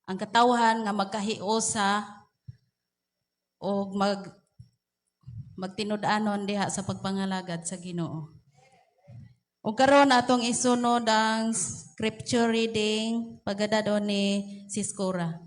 ang katawhan nga magkahiusa o magtinud-anon diha sa pagpangalagad sa Ginoo. O karon atong isunod ang scripture reading pagadadon ni Siskora.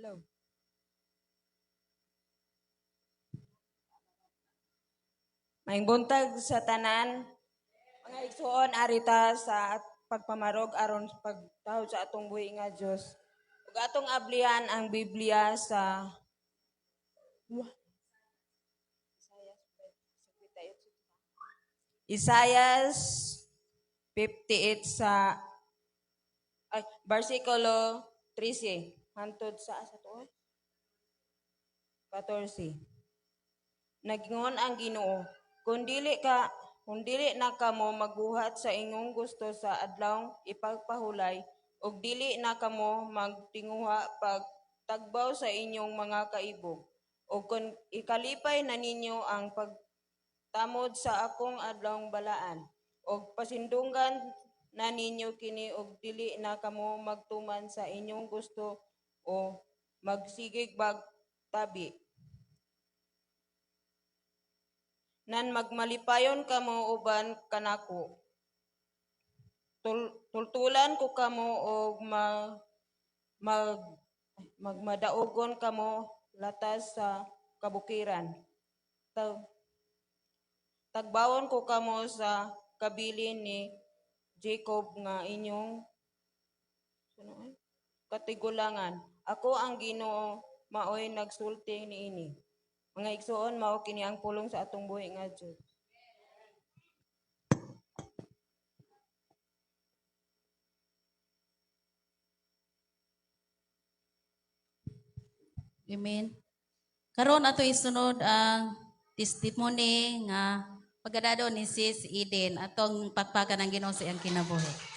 Hello. Maing buntag sa tanan, mga igsuon arita sa pagpamarog aron pagtahod sa atong buhi nga Dios. Ug atong ablihan ang Biblia sa Isaiah 58 sa versikulo 13 hangtod sa asa to? 14. Nagingon ang Ginoo, kung dili na kamo magbuhat sa ingong gusto sa adlaw ipagpahulay, ug dili na kamo magtinguha pagtagbaw sa inyong mga kaibog, ug kung ikalipay na ninyo ang pagtamod sa akong adlawng balaan, ug pasindunggan na ninyo kini ug dili na kamo magtuman sa inyong gusto o magsigig tabi. Nan magmalipayon kamo uban kanako. Tultulan ko kamo og magmadaogon kamo latas sa kabukiran. Tagbawon ko kamo sa kabilin ni Jacob nga inyong katigulangan. Ako ang Ginoo maoy nagsulti niini. Mga igsuon mao kini ang pulong sa atong buhi nga Dios. Amen. Karon ato isunod ang testimony nga pagadadon ni Sis Eden atong pakpakan ng Ginoo sa iyang kinabuhi.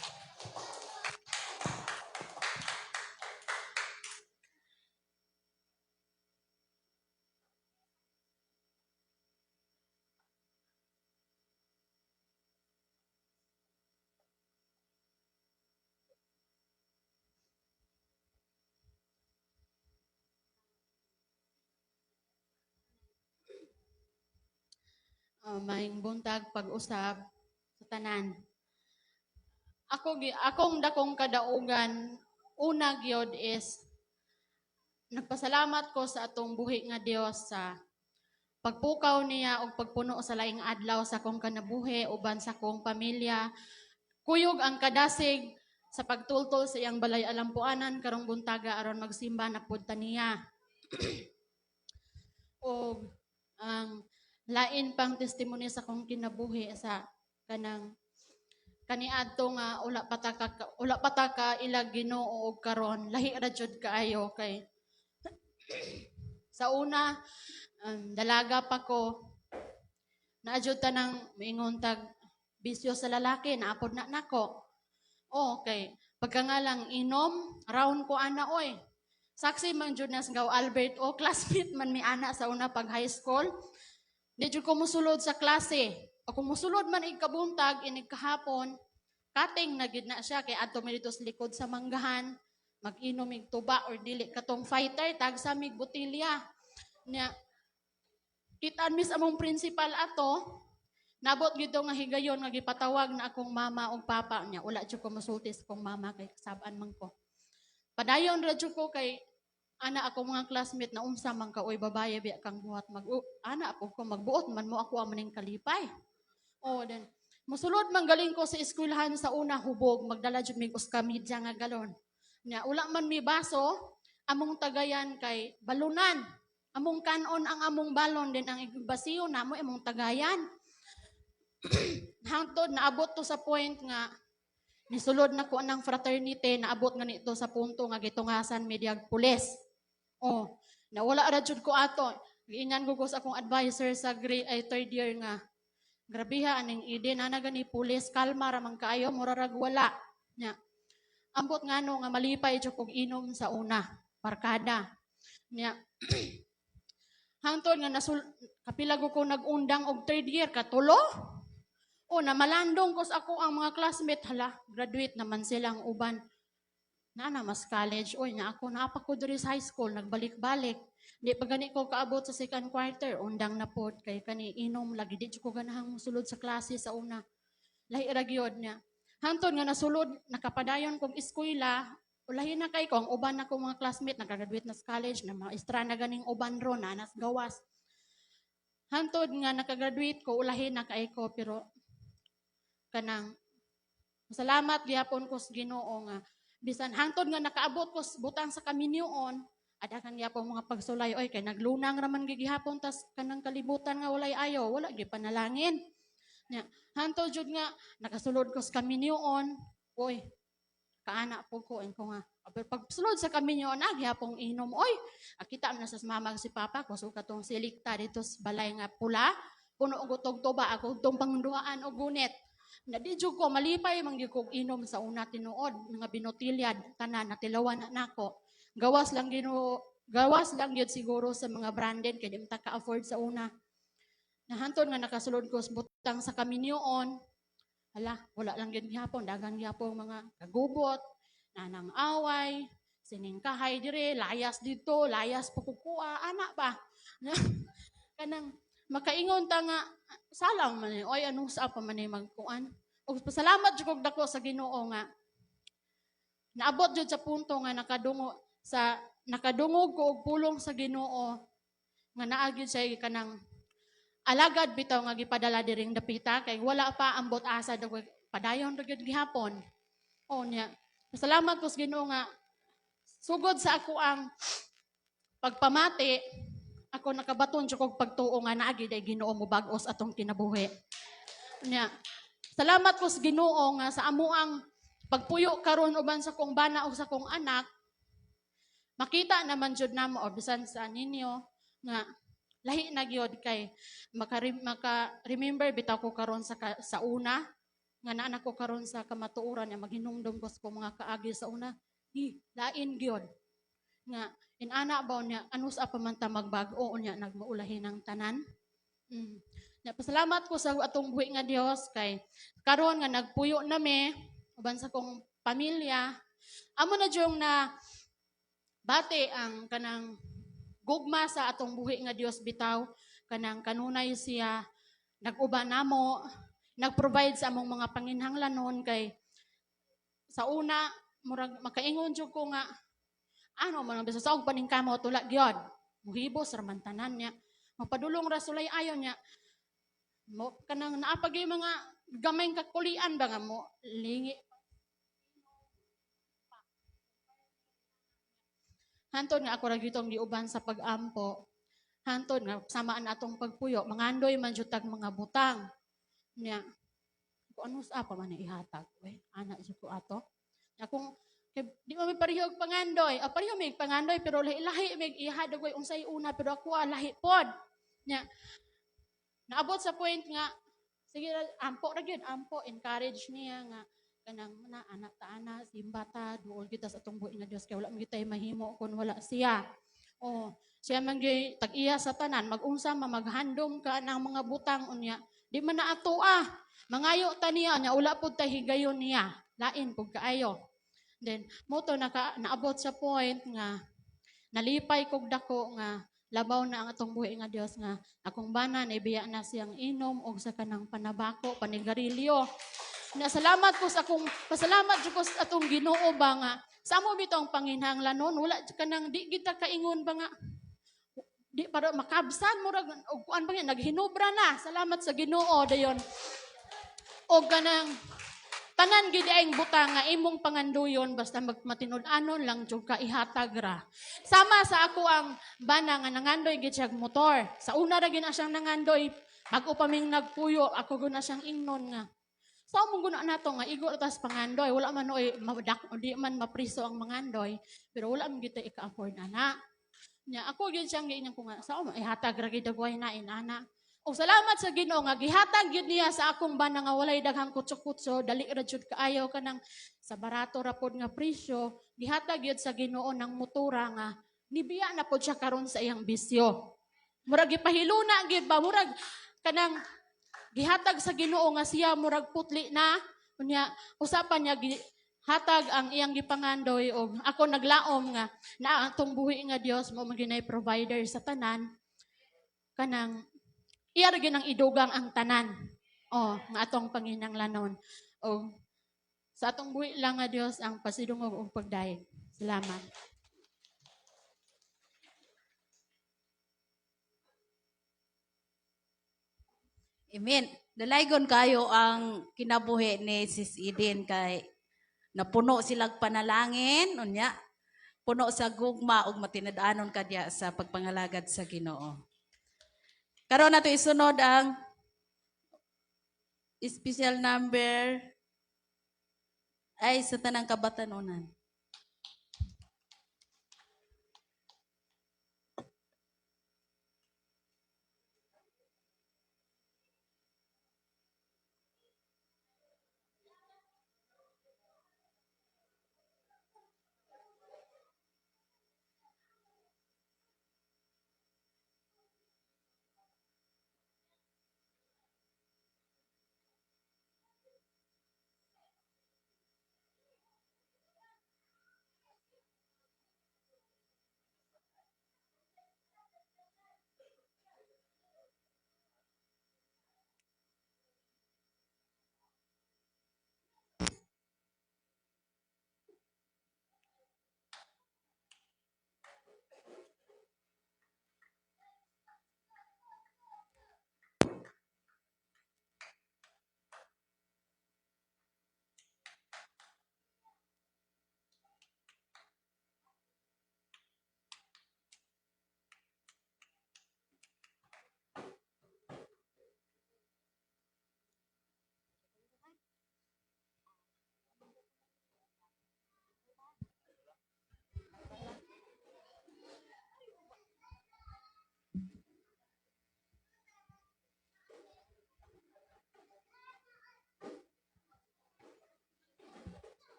Maing buntag pag-usab sa tanan. Akong dakong kadaugan una gyud is nagpasalamat ko sa atong buhi nga Dios sa pagpukaw niya og pagpuno sa laing adlaw sa akong kanabuhi uban sa akong pamilya. Kuyog ang kadasig sa pagtultol sa iyang balay alampuanan karong buntaga aron magsimba na pud ta niya. Og ang lain pang testimony sa akong kinabuhi sa kanang kaniadto nga ula pa ta ka ilag Ginoo og karon lahi ra jud kaayo kay sa una dalaga pa ko naadjud ta nang moingon tag bisyo sa lalaki naapod na nako. Okay, pagkangalang inom round ko ana oy. Saksi man jud nas gaw Albert o classmate man mi ana sa una pag high school. Di jud ko musulod sa klase. Ako musulod man ikabuntag inig kahapon, kating na gid na siya kay adto mi dito sa likod sa manggahan, mag-inom mig tuba or dili katong fighter tag sa mig botilya. Nya kitaan mis among principal ato, nabot gid nga higayon nga gipatawag na akong mama ug papa nya wala jud ko mosulti sa akong mama kay kasab-an man ko. Padayon ra jud ko kay ana ako mga classmate na unsa man ka oy babaye biya kang buhat ana ako ko magbuot man mo ako amaning kalipay. Oh then Musulod man galing ko sa eskwelahan sa una hubog, magdala jud mig uska media nga galon. Nya ula man mi baso, among tagayan kay balunan. Among kanon ang among balon din ang basiyo namo among tagayan. Hangtod naabot to sa point nga nisulod na ko ng fraternity, naabot nga nito sa punto nga gitungasan media pulis. Oh, nawala ra jud ko ato. Giingan ko sa akong advisor sa third year nga grabiha aning ide na gani pulis kalma ra man kaayo mura rag wala nya ambot ngano nga malipay jud kog inom sa una barkada nya hangtod nga kapila ko nag-undang og third year katulo o na malandong ko sa ako ang mga classmate hala graduate naman silang uban na mas college oy nya ako naapa ko diri sa high school nagbalik-balik. Di pa gani ko kaabot sa second quarter, undang na pod kay kani inom lagi di ko ganahang sulod sa klase sa una. Lahi ra gyud niya. Hangtod nga nasulod nakapadayon kog eskwela, ulahi na kay ko ang uban na ko mga classmate nakagraduate na sa college na maestra na ganing uban ro na nas gawas. Hangtod nga nakagraduate ko ulahi na kay ko pero kanang salamat gyapon ko sa Ginoo nga bisan hangtod nga nakaabot ko butang sa kaminyoon adakan gyapon mga pagsulay oy kay naglunang raman gigihapon tas kanang kalibutan nga walay ayo wala gyud panalangin nya hangtod jud nga nakasulod ko sa kaminyoon oy kaana po ko nga pero pagsulod sa kaminyoon gyapon inom oy akita man sa mama si papa ko so katong silikta dito sa balay nga pula puno og tugtuba ako tong pangduaan og gunit na di jud ko malipay man gyud kog inom sa una tinuod nga binotilyad tanan natilawan nako gawas lang gyud siguro sa mga branded kay di man ta ka-afford sa una nahantod nga nakasulod ko sa butang sa kaminyoon hala wala lang gyud gihapon daghang gihapon mga kagubot nanang away sining kahay dire layas dito layas pagkukua ana ba kanang makaingon ta nga salang man oy anong sa pa man magkuan og pasalamat jud kog dako sa Ginoo nga naabot jud sa punto nga nakadungog ko og pulong sa Ginoo nga naa gyud say kanang alagad bitaw nga gipadala diring dapita kay wala pa ambot asa daw padayon ra gyud gihapon o nya pasalamat ko sa Ginoo nga sugod sa ako ang pagpamati ako nakabaton jud kog pagtuo nga naa gyud ay Ginoo mo bag-os atong kinabuhi. Nya, salamat ko sa Ginoo nga sa amuang pagpuyo karon uban sa kong bana o sa kong anak. Makita naman jud namo o bisan sa ninyo nga lahi na gyud kay maka-remember bitaw ko karon sa una nga naa ko karon sa kamatuoran nga maghinumdum ko sa kong mga kaagi sa una. Lain gyud nga inana ba niya anus apa man ta magbago niya nagmaulahin ng tanan pasalamat ko sa atong buhi nga Dios kay karon nga nagpuyo nami uban sa kong pamilya amo na jung na bati ang kanang gugma sa atong buhi nga Dios bitaw kanang kanunay siya nag-uban namo nag-provide sa among mga panginhanglanon kay sa una murag makaingon jud ko nga ano man bisa sa og paning kamo tula gyud muhibos ra man tanan niya mapadulong ra sulay ayon niya mo kanang naapag yung mga gamay kakulian ba nga mo lingi hantod nga ako ra gyud giuban sa pag-ampo hantod nga samaan atong pagpuyo mangandoy man jud tag mga butang niya ko ano sa pa man ihatag we ana jud ko ato akong di mo may pareho og pangandoy. Pareho may pangandoy pero lahi may ihadog way unsay una pero ako lahi pod. Nya naabot sa point nga sige ampo ra gyud ampo encourage niya nga kanang na anak ta ana simba ta duol kita sa atong buhi nga Dios kay wala man kita mahimo kun wala siya. Oh, siya man gyud tag-iya sa tanan mag-unsa maghandom ka ng mga butang unya. Di man na ato mangayo ta niya nya wala pud ta higayon niya. Lain pud kaayo. Then, moto naabot sa point nga nalipay kog dako nga labaw na ang atong buhi nga Dios nga akong bana naibiya na siyang inom og sa kanang panabako, panigarilyo. Pasalamat jud ko sa atong Ginoo ba nga samo bitong panginhanglanon wala kanang di kita kaingon ba nga di para makabsan murag og kuan ba nga naghinubra na. Salamat sa Ginoo dayon. O kanang tanan gid aing butang nga imong panganduyon basta magmatinud-anon lang jud ka ihatag ra. Sama sa ako ang bana nga nangandoy gid siya motor. Sa una ra gid na siyang nangandoy, bago pa ming nagpuyo, ako gud na siyang ingnon nga. So mong guna nato nga igo tas pangandoy, wala man oy madak di man mapriso ang mangandoy, pero wala man gid ika-afford ana. Nya ako gyud siyang giingon ko nga sa ihatag ra gid dagway na inana. O salamat sa Ginoo nga gihatag gyud niya sa akong bana nga walay daghang kutso-kutso, dali ra jud kaayo kanang sa barato ra pod nga presyo, gihatag gyud sa Ginoo ng motora nga nibiya na pod siya karon sa iyang bisyo. Murag gipahiluna gyud ba murag kanang gihatag sa Ginoo nga siya murag putli na unya usapan niya hatag ang iyang gipangandoy og ako naglaom nga na atong buhi nga Dios mo maginay provider sa tanan kanang iya ra gyud ang idugang ang tanan nga atong panginahanglanon og sa atong buhi lang nga Dios ang pasidungog og pagdayeg. Salamat. Amen. Dalaygon kayo ang kinabuhi ni Sis Eden kay napuno silang panalangin, unya, puno sa gugma ug matinad-anon kadya sa pagpangalagad sa Ginoo. Karon nato isunod ang special number ay sa tanang kabatanunan.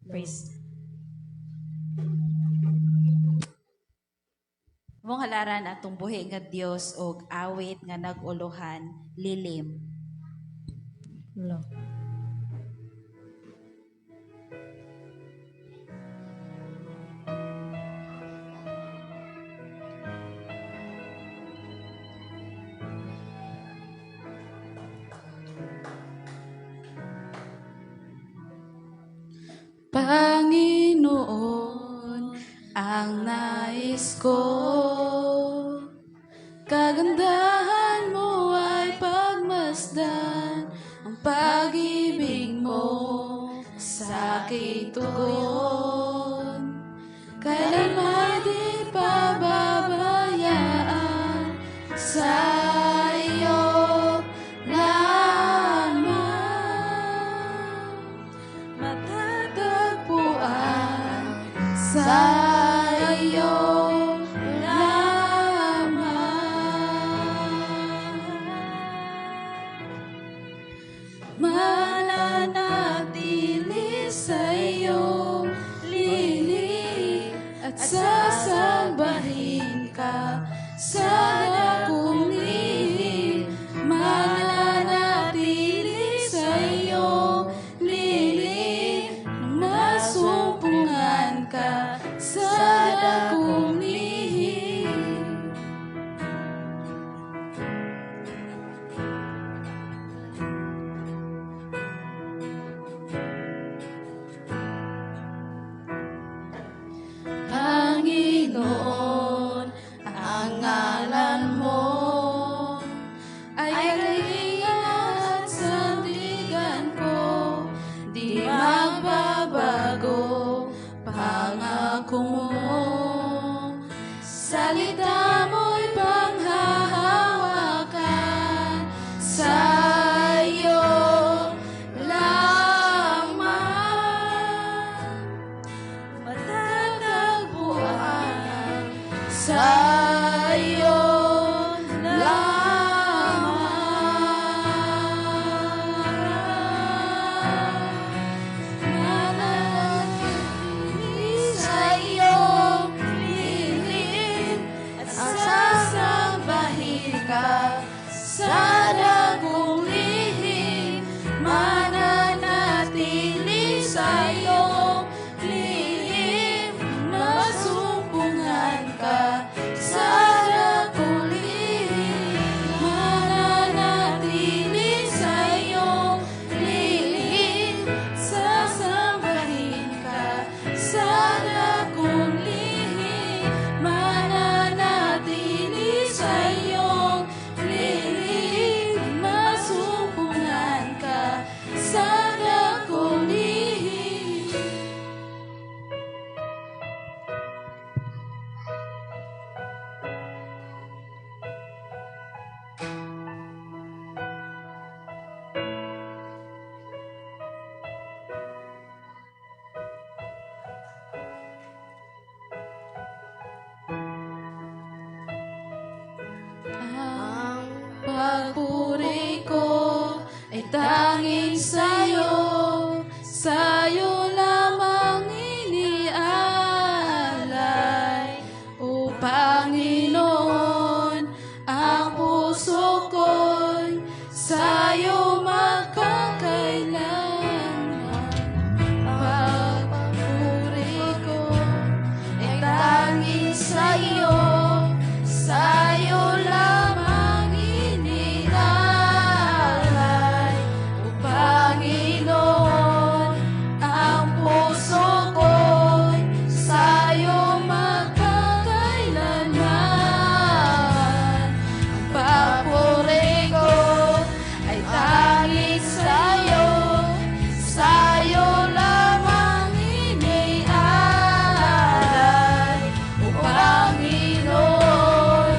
Praise. Mong halaran atong buhi nga Dios og awit nga naguluhan lilim. Lo. Panginoon, ang nais ko, kagandahan mo ay pagmasdan, ang pag-ibig mo sa aking tugon. Kailanman di pababayaan sa iyo lamang. Matatagpuan sa iyo lamang. Mananatili sa iyo lili at sasambahin ka sa dakong lihim. Mananatili sa iyo lili na masumpungan ka sa dakong lihim. Panginoon, tanging sa'yo lamang inialay. O Panginoon, ang puso ko'y sa'yo magkakailanman. Pagpapuri ko ay tanging sa'yo lamang inialay. O Panginoon, ang puso ko'y sa'yo magkakailanman. Ang papuri ko ay tanging sa'yo lamang inialay. O Panginoon,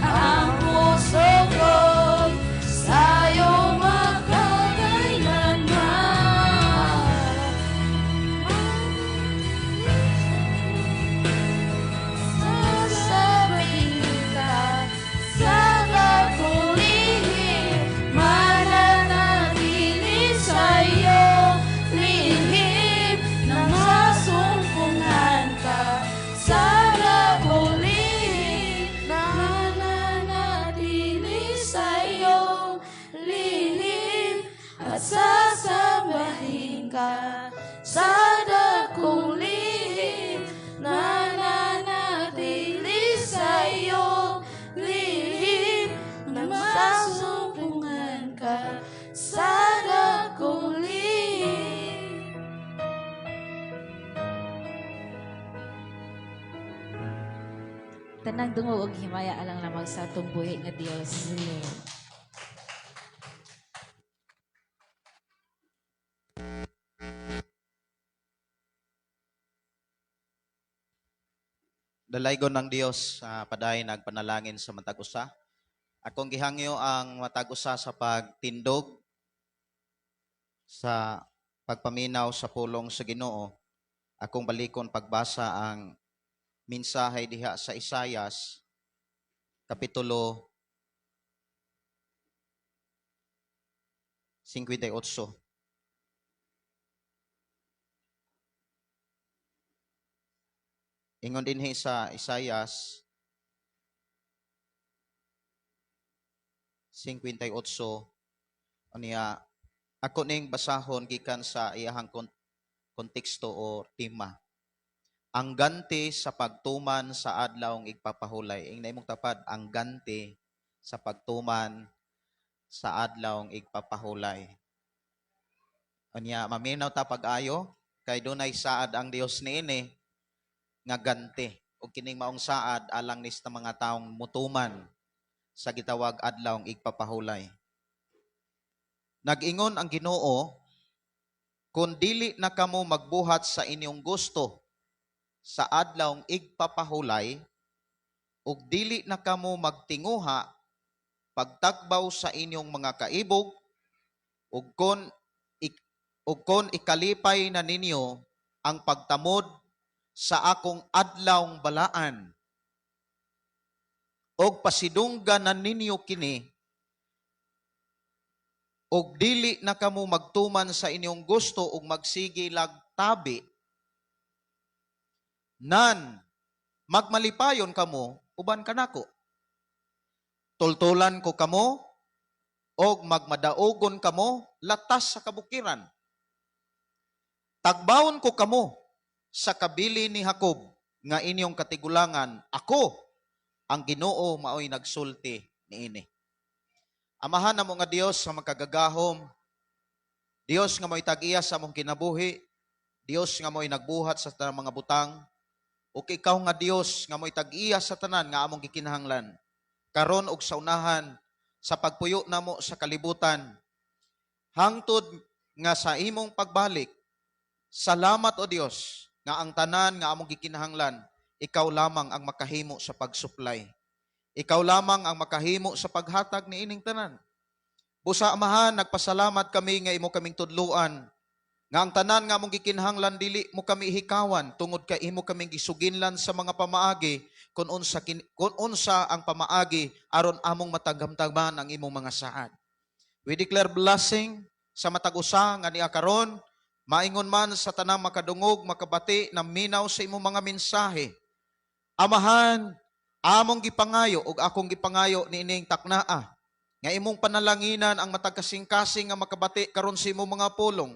ang puso ko'y sa'yo magkakailanman. Sasabihin ka sa kapulihin, mananatili sa'yo, lihim nang masumpungan ka. Sa kapulihin, mananatili sa'yo, lihim at sasambahin ka. Sa dakong lihim, nananatili sa'yo, lihim na masumpungan ka. Sa dakong lihim. Tanang dungo og himaya alang lamang sa atong buhi nga Dios. Dalaygon ng Dios sa paday nagpanalangin sa matag usa. Akong gihangyo ang matag usa sa pagtindog sa pagpaminaw sa pulong sa Ginoo. Akong balikon pagbasa ang mensahe diha sa Isayas kapitulo 58. Ingon dinhi sa Isayas 58 unya ako ning basahon gikan sa iyahang konteksto o tema. Ang ganti sa pagtuman sa adlawng igpapahulay. Ing naimong tapad, ang ganti sa pagtuman sa adlawng igpapahulay. Unya maminaw ta pag-ayo kay dunay saad ang Dios niini nga ganti o kining maong saad alang nis na mga taong mutuman sa gitawag adlawng igpapahulay. Nag-ingon ang Ginoo, kung dili na kamo magbuhat sa inyong gusto sa adlawng igpapahulay ug dili na kamo magtinguha pagtagbaw sa inyong mga kaibog ug kon ikalipay na ninyo ang pagtamod sa akong adlawng balaan og pasidungganan ninyo kini og dili na kamo magtuman sa inyong gusto ug magsige lagtabi nan magmalipayon kamo uban kanako tultulan ko kamo og magmadaogon kamo latas sa kabukiran tagbawon ko kamo sa kabili ni Jacob nga inyong katigulangan, ako ang Ginoo maoy nagsulti niini. Amahan namo nga Dios sa makagagahom, Dios nga mo'y tag-iya sa among kinabuhi, Dios nga mo'y nagbuhat sa tanang mga butang, ug ikaw nga Dios nga mo'y tag-iya sa tanan nga among gikinahanglan, karon ug sa unahan sa pagpuyo namo sa kalibutan, hangtod nga sa imong pagbalik, salamat o Dios, nga ang tanan nga among gikinahanglan, ikaw lamang ang makahimo sa pagsuplay. Ikaw lamang ang makahimo sa paghatag ni ining tanan. Busa amahan, nagpasalamat kami nga imo kaming tudluan, nga ang tanan nga among gikinahanglan dili mo kami hikawan tungod kay imo kaming gisuginlan sa mga pamaagi kung unsa ang pamaagi aron among mataghamtagan ang imong mga saad. We declare blessing, sa matag usa nga niya karon, maingon man sa tanang makadungog, makabati na minaw sa imong mga mensahe. Amahan, among gipangayo ug akong gipangayo niining taknaa nga imong panalanginan ang matag kasing-kasing nga makabati karon sa imong mga pulong,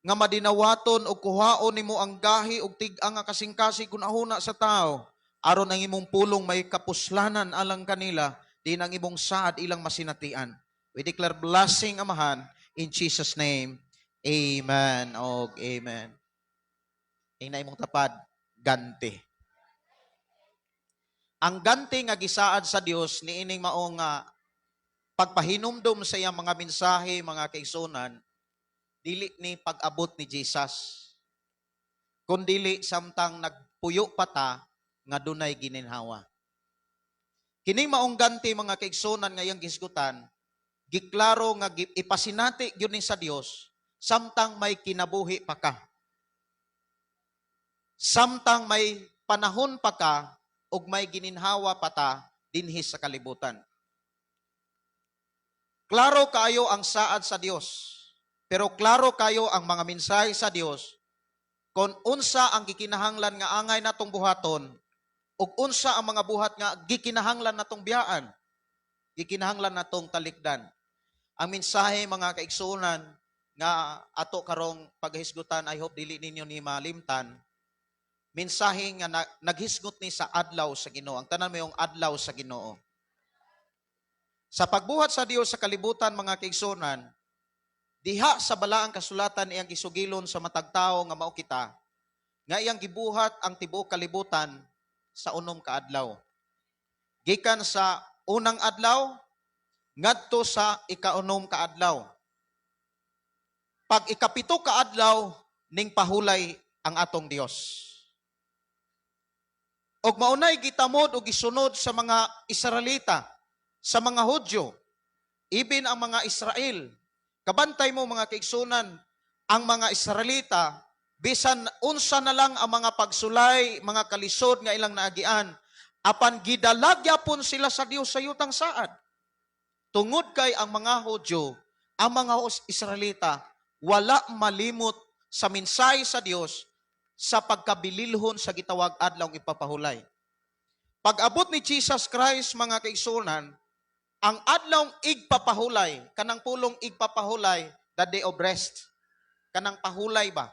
nga madinawaton o kuhaon nimo ang gahi ug tig-ang nga kasing-kasing kunahuna sa tao, aron ang imong pulong may kapuslanan alang kanila, din ang imong saad ilang masinatian. We declare blessing, Amahan, in Jesus' name. Amen. Og amen. Ina imong tapad, ganti. Ang ganti nga gisaad sa Dios niining maong pagpahinumdom sa iyang mga mensahe, mga kaigsunan, dili ni pag-abot ni Jesus. Kundili samtang nagpuyo pa ta nga dunay gininhawa. Kining maong ganti, mga kaigsunan, nga iyang gisgutan, giklaro nga ipasinati gyud ni sa Dios samtang may kinabuhi pa ka. Samtang may panahon pa ka ug may gininhawa pa ta dinhi sa kalibutan. Klaro kayo ang saad sa Dios, pero klaro kayo ang mga mensahe sa Dios kung unsa ang gikinahanglan nga angay natong buhaton ug unsa ang mga buhat nga gikinahanglan natong biyaan, gikinahanglan natong talikdan. Ang mensahe, mga kaigsunan, nga ato karong paghisgutan, I hope dili ninyo ni malimtan, mensahe nga naghisgot ni sa adlaw sa Ginoo. Ang tanan mo yung adlaw sa Ginoo. Sa pagbuhat sa Dios sa kalibutan, mga kaigsunan, diha sa balaang kasulatan iyang gisugilon sa matag tawo nga mao kita, nga iyang gibuhat ang tibuok kalibutan sa unom ka adlaw. Gikan sa unang adlaw ngadto sa ikaunom ka adlaw. Pag ikapito ka adlaw ning pahulay ang atong Dios. Og maunay gitamod o gisunod sa mga Israelita, sa mga Hudyo, even ang mga Israel. Kabantay mo, mga kaigsunan, ang mga Israelita, bisan unsa na lang ang mga pagsulay, mga kalisod nga ilang naagian, apan gidalagyapon sila sa Dios sa yutang saad. Tungod kay ang mga Hudyo, ang mga Israelita, wala malimot sa mensahe sa Dios sa pagkabililhon sa gitawag adlawng ipapahulay. Pag-abot ni Jesus Christ, mga kaigsunan, ang adlawng igpapahulay, kanang pulong igpapahulay, the day of rest, kanang pahulay ba?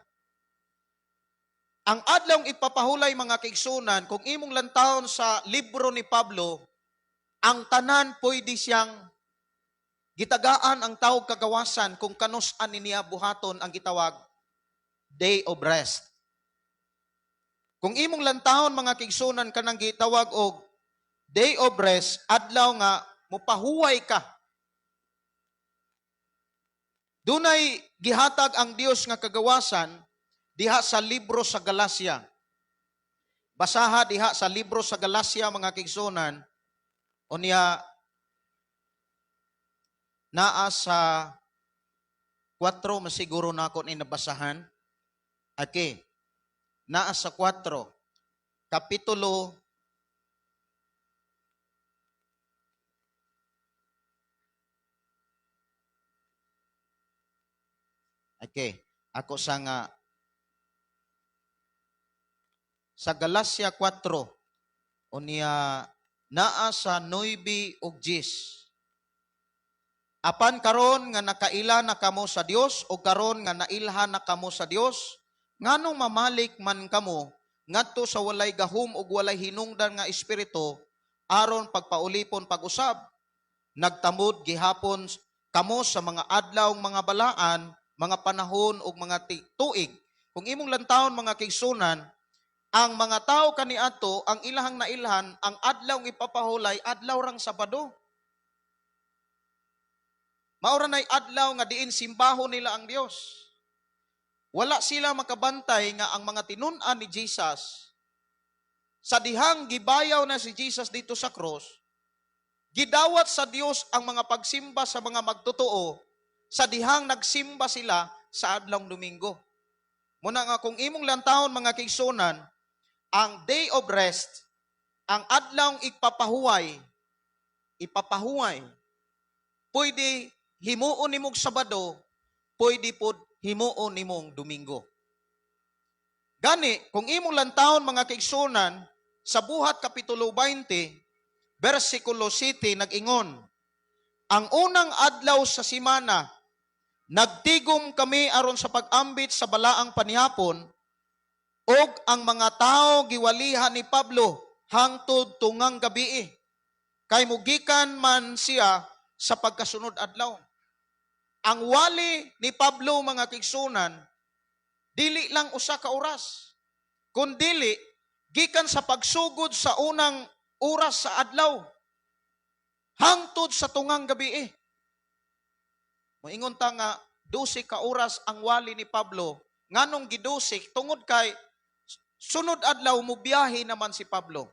Ang adlawng igpapahulay, mga kaigsunan, kung imong lantawon sa libro ni Pablo, ang tanan pwede siyang gitagaan ang tawag kagawasan kung kanus-an niya buhaton ang gitawag day of rest. Kung imong lantawon, mga kaigsunan, kanang gitawag og day of rest, adlaw nga mupahuway ka. Dunay gihatag ang Dios nga kagawasan diha sa libro sa Galacia. Basaha diha sa libro sa Galacia, mga kaigsunan, unya naa sa 4 masiguro na ako ni nabasahan. Okay. Naa sa 4, kapitulo okay. Ako sa Galacia 4, unya naa sa 9 ug 10. Apan karon nga nakaila na kamo sa Dios o karon nga nailhan na kamo sa Dios, nganong mamalik man kamo ngadto sa walay gahom ug walay hinungdan nga espiritu aron pagpaulipon pag-usab. Nagtamod gihapon kamo sa mga adlawng mga balaan, mga panahon ug mga tuig. Kung imong lantawon, mga kaigsunan, ang mga tao kaniadto ang ilahang nailhan, ang adlaw ng ipapahulay, adlaw rang Sabado. Maura na'y adlaw nga diin simbaho nila ang Dios. Wala sila makabantay nga ang mga tinun-an ni Jesus, sa dihang gibayaw na si Jesus dito sa cross, gidawat sa Dios ang mga pagsimba sa mga magtotoo, sa dihang nagsimba sila sa adlawng Domingo. Muna nga kung imong lantawon, mga kaigsunan, ang day of rest, ang adlawng ipapahuway, pwede himuon nimog Sabado, pwede pod himuon nimong Domingo. Gani, kung imong lantawon mga kaigsunan, sa Buhat Kapitulo 20, versikulo 7, nag-ingon, ang unang adlaw sa simana, nagtigom kami aron sa pag-ambit sa balaang panihapon, og ang mga tao giwalihan ni Pablo hangtod tungang gabii. Kay mugikan man siya sa pagkasunod adlaw. Ang wali ni Pablo mga kaigsunan, dili lang usa ka oras, kundili gikan sa pagsugod sa unang oras sa adlaw hangtod sa tungang gabii. Moingon ta nga 12 ka oras ang wali ni Pablo, nganong gidusik tungod kay sunod adlaw mo biyahe naman si Pablo.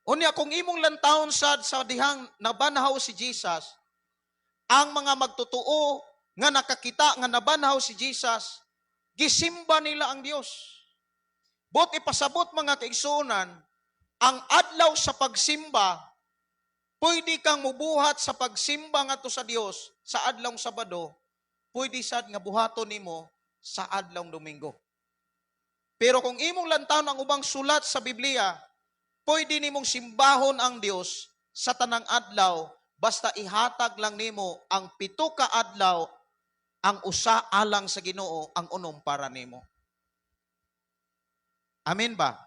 Unya kung imong lantawon sad sa dihang nabanhaw si Jesus, ang mga magtotoo nga nakakita nga nabanhaw si Jesus, gisimba nila ang Dios. But ipasabot mga kaigsunan, ang adlaw sa pagsimba, pwede kang mubuhat sa pagsimba ngadto sa Dios sa adlawng Sabado, pwede sad nga buhaton nimo sa adlawng Domingo. Pero kung imong lantawon ang ubang sulat sa Biblia, pwede nimong simbahon ang Dios sa tanang adlaw, basta ihatag lang nimo ang 7 ka adlaw, ang usa alang sa Ginoo, ang unom para nimo. Amen ba?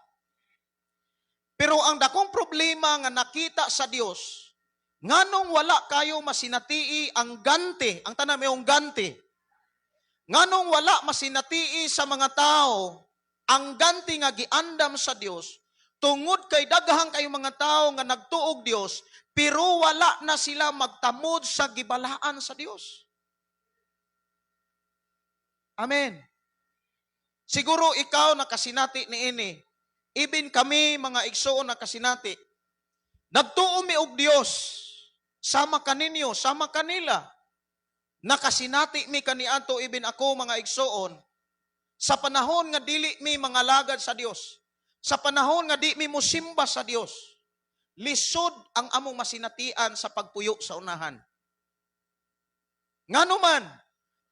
Pero ang dakong problema nga nakita sa Dios, nganong wala kayo masinatii ang ganti, ang tanan mayong ganti. Nganong wala masinatii sa mga tao ang ganti nga giandam sa Dios, tungod kay daghang kay mga tao nga nagtuog Dios, pero wala na sila magtamod sa gibalaan sa Dios. Amen. Siguro ikaw nakasinati niini. Even kami mga igsoon nakasinati. Nagtuo mi og Dios. Sama kaninyo, sama kanila. Nakasinati mi kaniadto even ako mga igsoon. Sa panahon nga dili mi mga lagad sa Dios. Sa panahon nga di mi mosimba sa Dios. Lisod ang among masinatian sa pagpuyo sa unahan. Ngano man,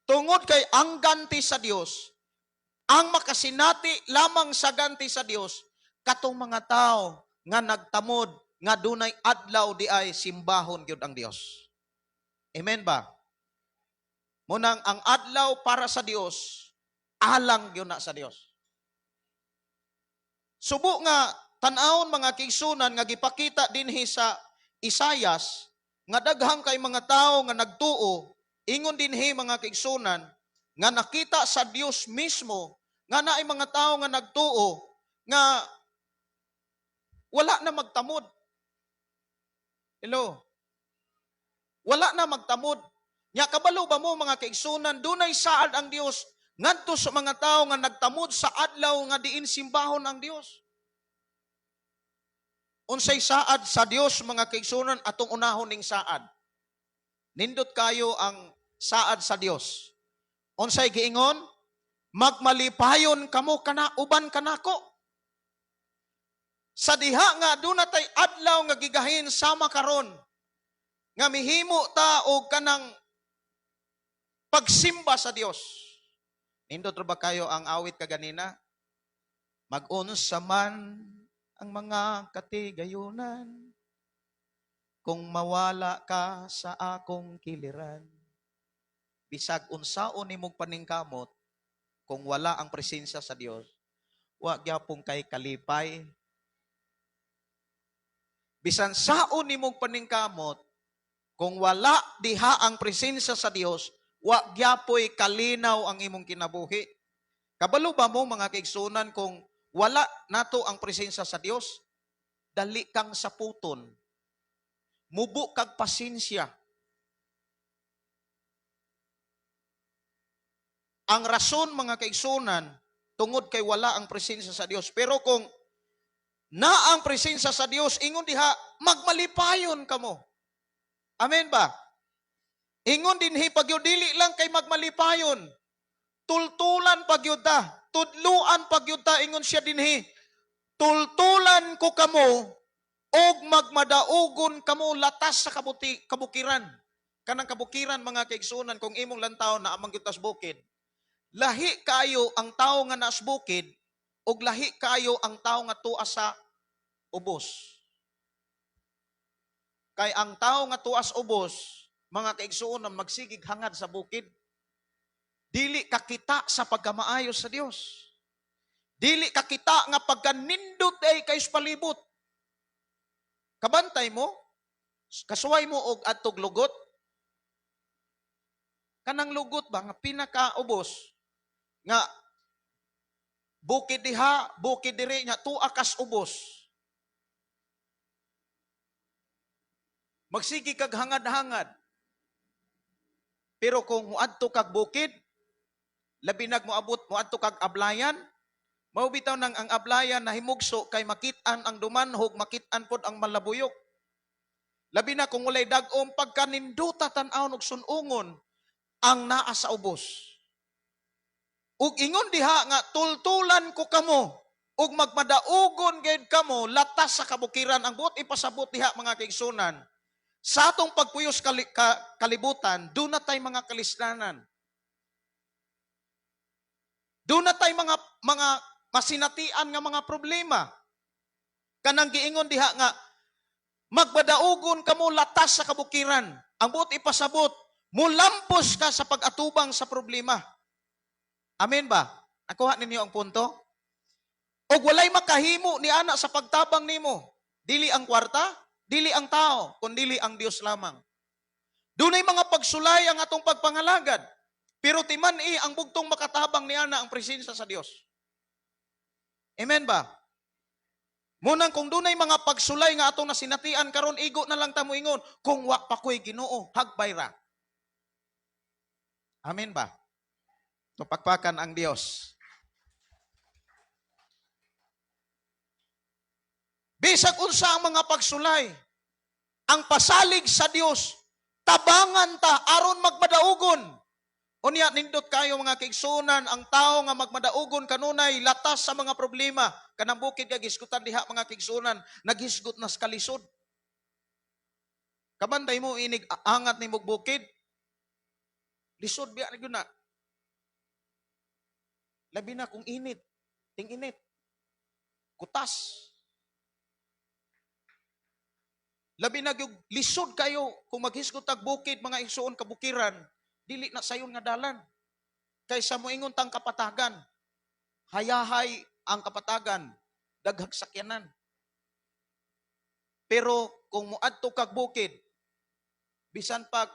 tungod kay ang ganti sa Dios, ang makasinati lamang sa ganti sa Dios, katong mga tao nga nagtamod, nga dunay adlaw di ay simbahon gyud ang Dios. Amen ba? Munang ang adlaw para sa Dios, alang gyud na sa Dios. Subo nga tan-awon mga kaigsunan nga gipakita dinhi sa Isayas, nga daghang kay mga tao nga nagtuo, ingon dinhi mga kaigsunan, nga nakita sa Dios mismo, nga naay mga tao nga nagtuo, nga wala na magtamod. Hello? Wala na magtamod. Nya kabalo ba mo mga kaigsunan, dunay saad ang Dios ngadto sa mga tao nga nagtamod sa adlaw nga diin simbahon ang Dios. Unsay saad sa Dios mga kaigsunan atong unahon ning saad. Nindot kayo ang saad sa Dios. Unsay giingon? Magmalipayon kamo kana uban kanako. Sa diha nga dunay adlaw nga gigahin sama karon nga mihimo ta og kanang pagsimba sa Dios. Nindot ra ba kayo ang awit kaganina? Mag-unsa man ang mga katigayunan kung mawala ka sa akong kiliran. Bisag unsaon nimong paningkamot, kung wala ang presensya sa Dios, wa gyapon kay kalipay. Bisan saon nimong paningkamot, kung wala diha ang presensya sa Dios, wa gyapoy kalinaw ang imong kinabuhi. Kabalo ba mo mga kaigsunan kung wala nato ang presensya sa Dios, dali kang saputon. Mubo kag pasensya. Ang rason mga kaigsunan, tungod kay wala ang presensya sa Dios. Pero kung na ang presensya sa Dios, ingon diha, magmalipayon kamo. Amen ba? Ingon dinhi pagyud dili lang kay magmalipayon. Tultulan pagyud ta, tudluan pagyud ta, ingon siya dinhi. Tultulan ko kamo og magmadaugon kamo latas sa kabukiran. kanang kabukiran mga kaigsunan kung imong lantaw na amang gitas bukid. Lahi kayo ang tao nga nas bukid ug lahi kayo ang tao nga tuwa sa ubos. Kay ang tao nga tuas ubos, mga kaigsuonan magsigig hangad sa bukid. Dili kakita sa pagkamaayo sa Dios. Dili kakita nga pagkanindot ay kayos palibot. Kabantay mo, kasuway mo og adtog lugot. Kanang lugot ba nga pinakaubos nga bukid diha, bukid diri nya tuwa kas ubos. Magsigi kag hangad-hangad. Pero kung muadto kag bukid, labi nag moabot muadto kag ablayan, mao bitaw nang ang ablayan na himugso kay makit-an ang dumanhog, makit-an pod ang malabuyok. Labi na kung walay dag-om pagkaninduta tan-aw og sunungon ang naa sa ubos. Ug ingon diha nga tultulan ko kamo ug magmadaugon gayud kamo latas sa kabukiran ang buot ipasabot diha mga kaigsunan. Sa atong pagpuyos kalibutan, doon na tayo mga kalisdanan. Doon na tayo mga masinatian nga mga problema. Kanang giingon diha nga, magbadaugon kamo latas sa kabukiran. Ang buot ipasabot, mulampos ka sa pag-atubang sa problema. Amen ba? Nakuha ninyo ang punto? O walay makahimo ni ana sa pagtabang nimo. Dili ang kwarta, dili ang tao, kundi ang Dios lamang. Dunay mga pagsulay ang atong pagpangalagad. Pero timan-i ang bugtong makatabang niana ang presensya sa Dios. Amen ba? Munang kung dunay mga pagsulay nga atong nasinatian karon igo na lang ta moingon kung wa pa koy Ginoo hagbay ra. Amen ba? Tupakpakan ang Dios. Bisag unsa ang mga pagsulay, ang pasalig sa Dios, tabangan ta aron magmadaugon. Unya nindot kayo mga kaigsunan, ang tao nga magmadaugon kanunay latas sa mga problema, kanang bukid nga gisgutan diha mga kaigsunan, naghisgot na sa kalisod. Kabanday mo inig angat ni bukid, lisod biya na gyud na. Labi na kung init, ting-init, kutas. Labi na gyud lisod kayo kung maghisgot tag bukid mga igsuon kabukiran, dili na sayon nga dalan. Kaysa moingon tang kapatagan, hayahay ang kapatagan, daghag sakyanan. Pero kung muadto kag bukid, bisan pag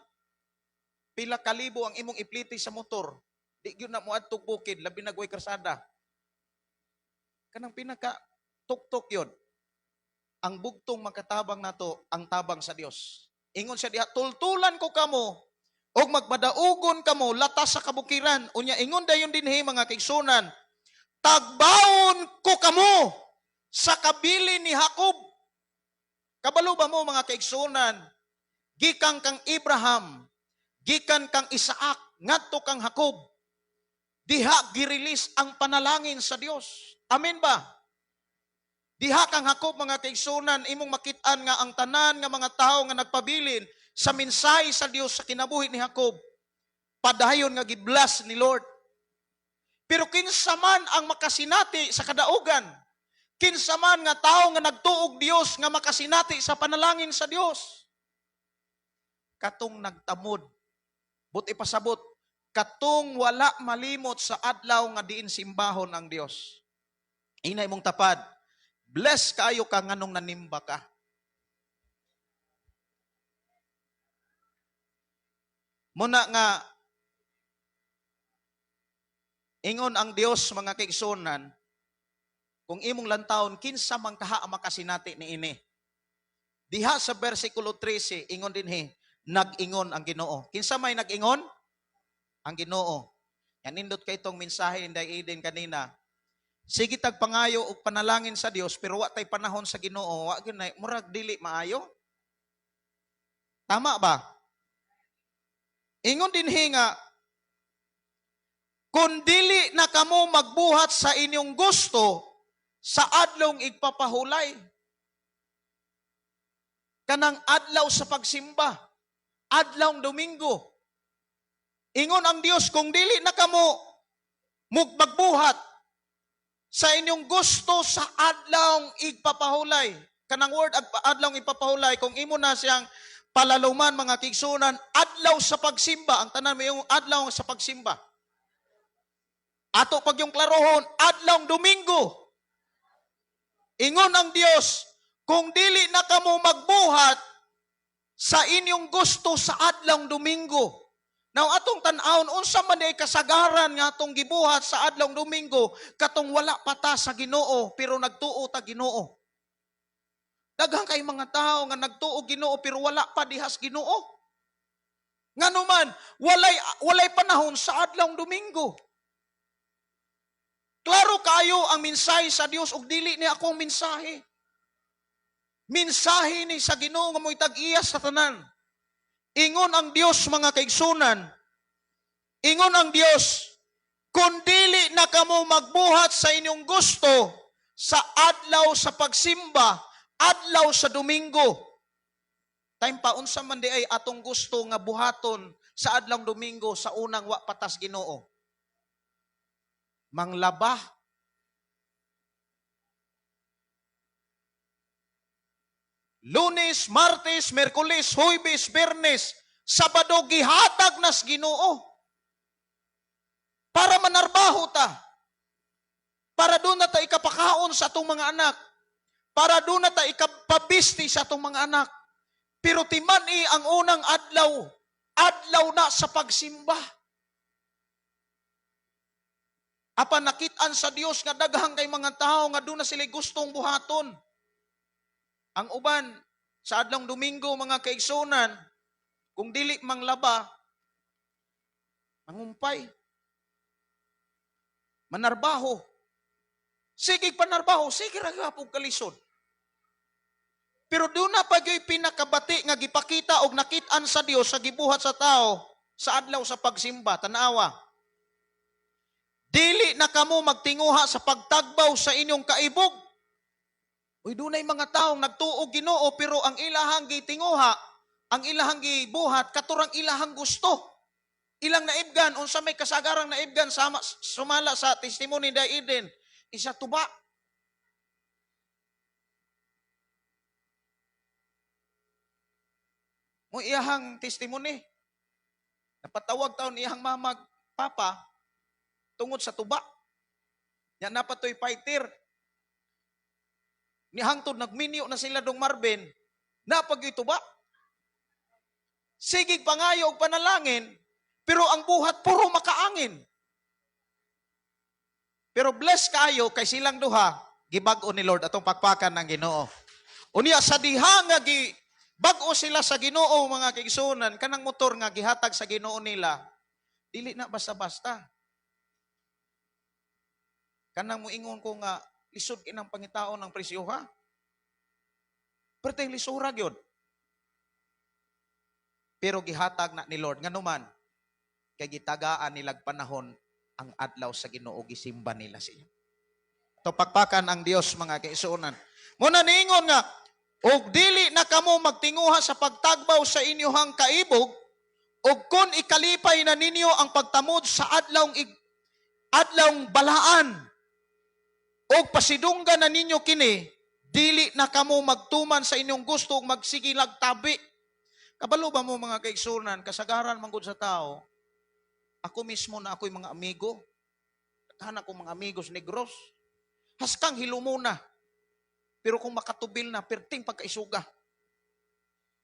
pila kalibo ang imong ipliti sa motor, di gyud na muadto bukid, labi na way karsada. Kanang pinaka tuktok yun. Ang bugtong makatabang nato ang tabang sa Dios. Ingon siya diha, tultulan ko kamo og magmadaugon kamo latas sa kabukiran. Unya ingon dayon dinhi mga kaigsunan, tagbaon ko kamo sa kabili ni Jacob. Kabalo ba mo mga kaigsunan, gikan kang Abraham, gikan kang Isaac, ngadto kang Jacob, diha girilis ang panalangin sa Dios. Amen ba? Diha kang Jacob mga kaigsunan, imong makit-an nga ang tanan nga mga tao nga nagpabilin sa mensahe sa Dios sa kinabuhi ni Jacob, padayon nga giblas ni Lord. Pero kinsa man ang makasinati sa kadaugan, kinsa man nga tao nga nagtuog Dios nga makasinati sa panalangin sa Dios, katong nagtamod, but ipasabot, katong wala malimot sa adlaw nga diin simbahon ang Dios. Inay mong tapad, bless kayo ka nganong nanimba ka. Muna nga, ingon ang Dios mga kaigsunan, kung imong lantawon, kinsa man kaha ang makasinati ni ini. Diha sa versikulo 13, ingon dinhi, nag-ingon ang Ginoo. Kinsa may nag-ingon? Ang Ginoo. Yan nindot kay itong mensahe inday Eden kanina. Sige tag pangayo og panalangin sa Dios pero wa tay panahon sa Ginoo, wa gyud nay murag dili maayo. Tama ba? Ingon dinhi nga kung dili na kamo magbuhat sa inyong gusto sa adlong igpapahulay. Kanang adlaw sa pagsimba, adlawng Domingo. Ingon ang Dios, kung dili na kamo magbuhat sa inyong gusto sa adlawng igpapahulay. Kanang word adlawng igpapahulay, kung imo na siyang palaluman mga kigsunan, adlaw sa pagsimba. Ang tanan mo yung adlaw sa pagsimba. Ato pag yung klarohon, adlawng Domingo. Ingon ang Dios, kung dili na kamo magbuhat sa inyong gusto sa adlawng Domingo. Now atong tan-awon unsa man ay kasagaran nga atong gibuhat sa adlawng Domingo katong wala pa ta sa Ginoo pero nagtuo ta Ginoo. Daghang kay mga tao nga nagtuo Ginoo pero wala pa dihas Ginoo. Nganuman walay panahon sa adlawng Domingo. Klaro kayo ang mensahe sa Dios ug dili ni akong mensahe. Mensahe ni sa Ginoo nga mo'y tag-iya sa tanan. Ingon ang Dios mga kaigsunan, ingon ang Dios, kung dili na kamo magbuhat sa inyong gusto sa adlaw sa pagsimba, adlaw sa Domingo. Time pa, unsa man di ay atong gusto nga buhaton sa adlawng Domingo sa unang wa patas Ginoo. Manglaba. Lunes, Martes, Merkulis, Huwebes, Biyernes, Sabado, gihatag nas Ginoo. Para manarbaho ta. Para doon na ta ikapakaon sa atong mga anak. Para doon na ta ikapabisti sa atong mga anak. Pero timani ang unang adlaw, adlaw na sa pagsimba. Apan nakitaan sa Dios nga daghang kay mga tao nga doon na sila gustong buhaton. Ang uban, sa adlawng Domingo, mga kaigsunan, kung dili manglaba, mangumpay, manarbaho. Sige panarbaho, sige ragapog kalisod. Pero doon na pagyo'y pinakabati nga gipakita og nakitaan sa Dios sa gibuhat sa tao sa adlaw sa pagsimba, tanawa. Dili na kamo magtinguha sa pagtagbaw sa inyong kaibog. Uy, dunay mga taong nagtuo Ginoo pero ang ilahang gitinguha, ang ilahang gibuhat katurang ilahang gusto. Ilang naibgan unsa may kasagarang naibgan sumala sa testimony da Eden, isa tuba. Mo iyahang testimony. Napatawag taon iyahang mamag papa tungod sa tuba. Nya napatoy fighter. Ni hangtod nagminyo na sila dong Marvin, napag-ituba. Sigig pangayo og panalangin, pero ang buhat puro makaangin. Pero bless kayo kay silang duha, gibag-o ni Lord atong pakpakan ng Ginoo. Unya sa diha nga bag-o sila sa Ginoo mga kaigsunan, kanang motor nga gihatag sa Ginoo nila, dili na basta-basta. Kanang moingon ko nga lisod kinang pangitaon ng presyo ha. Pero tayong lisura yun. Pero gihatag na ni Lord. Nga naman, kay gitagaan nilag panahon ang adlaw sa Ginoo gisimba nila siya. Ito pakpakan ang Dios mga kaisunan. Muna niingon nga, og dili na kamo magtinguha sa pagtagbaw sa inyohang kaibog, og kun ikalipay na ninyo ang pagtamod sa adlawng balaan, og pasidunggan na ninyo kini, dili na kamo magtuman sa inyong gusto ug magsigilag tabi. Kabalo ba mo mga kaigsunan, kasagaran manggod sa tao, ako mismo na ako'y mga amigo, naghahanap ko mga amigos negros, haskang hilumuna, pero kung makatubil na, perting pagkaisuga.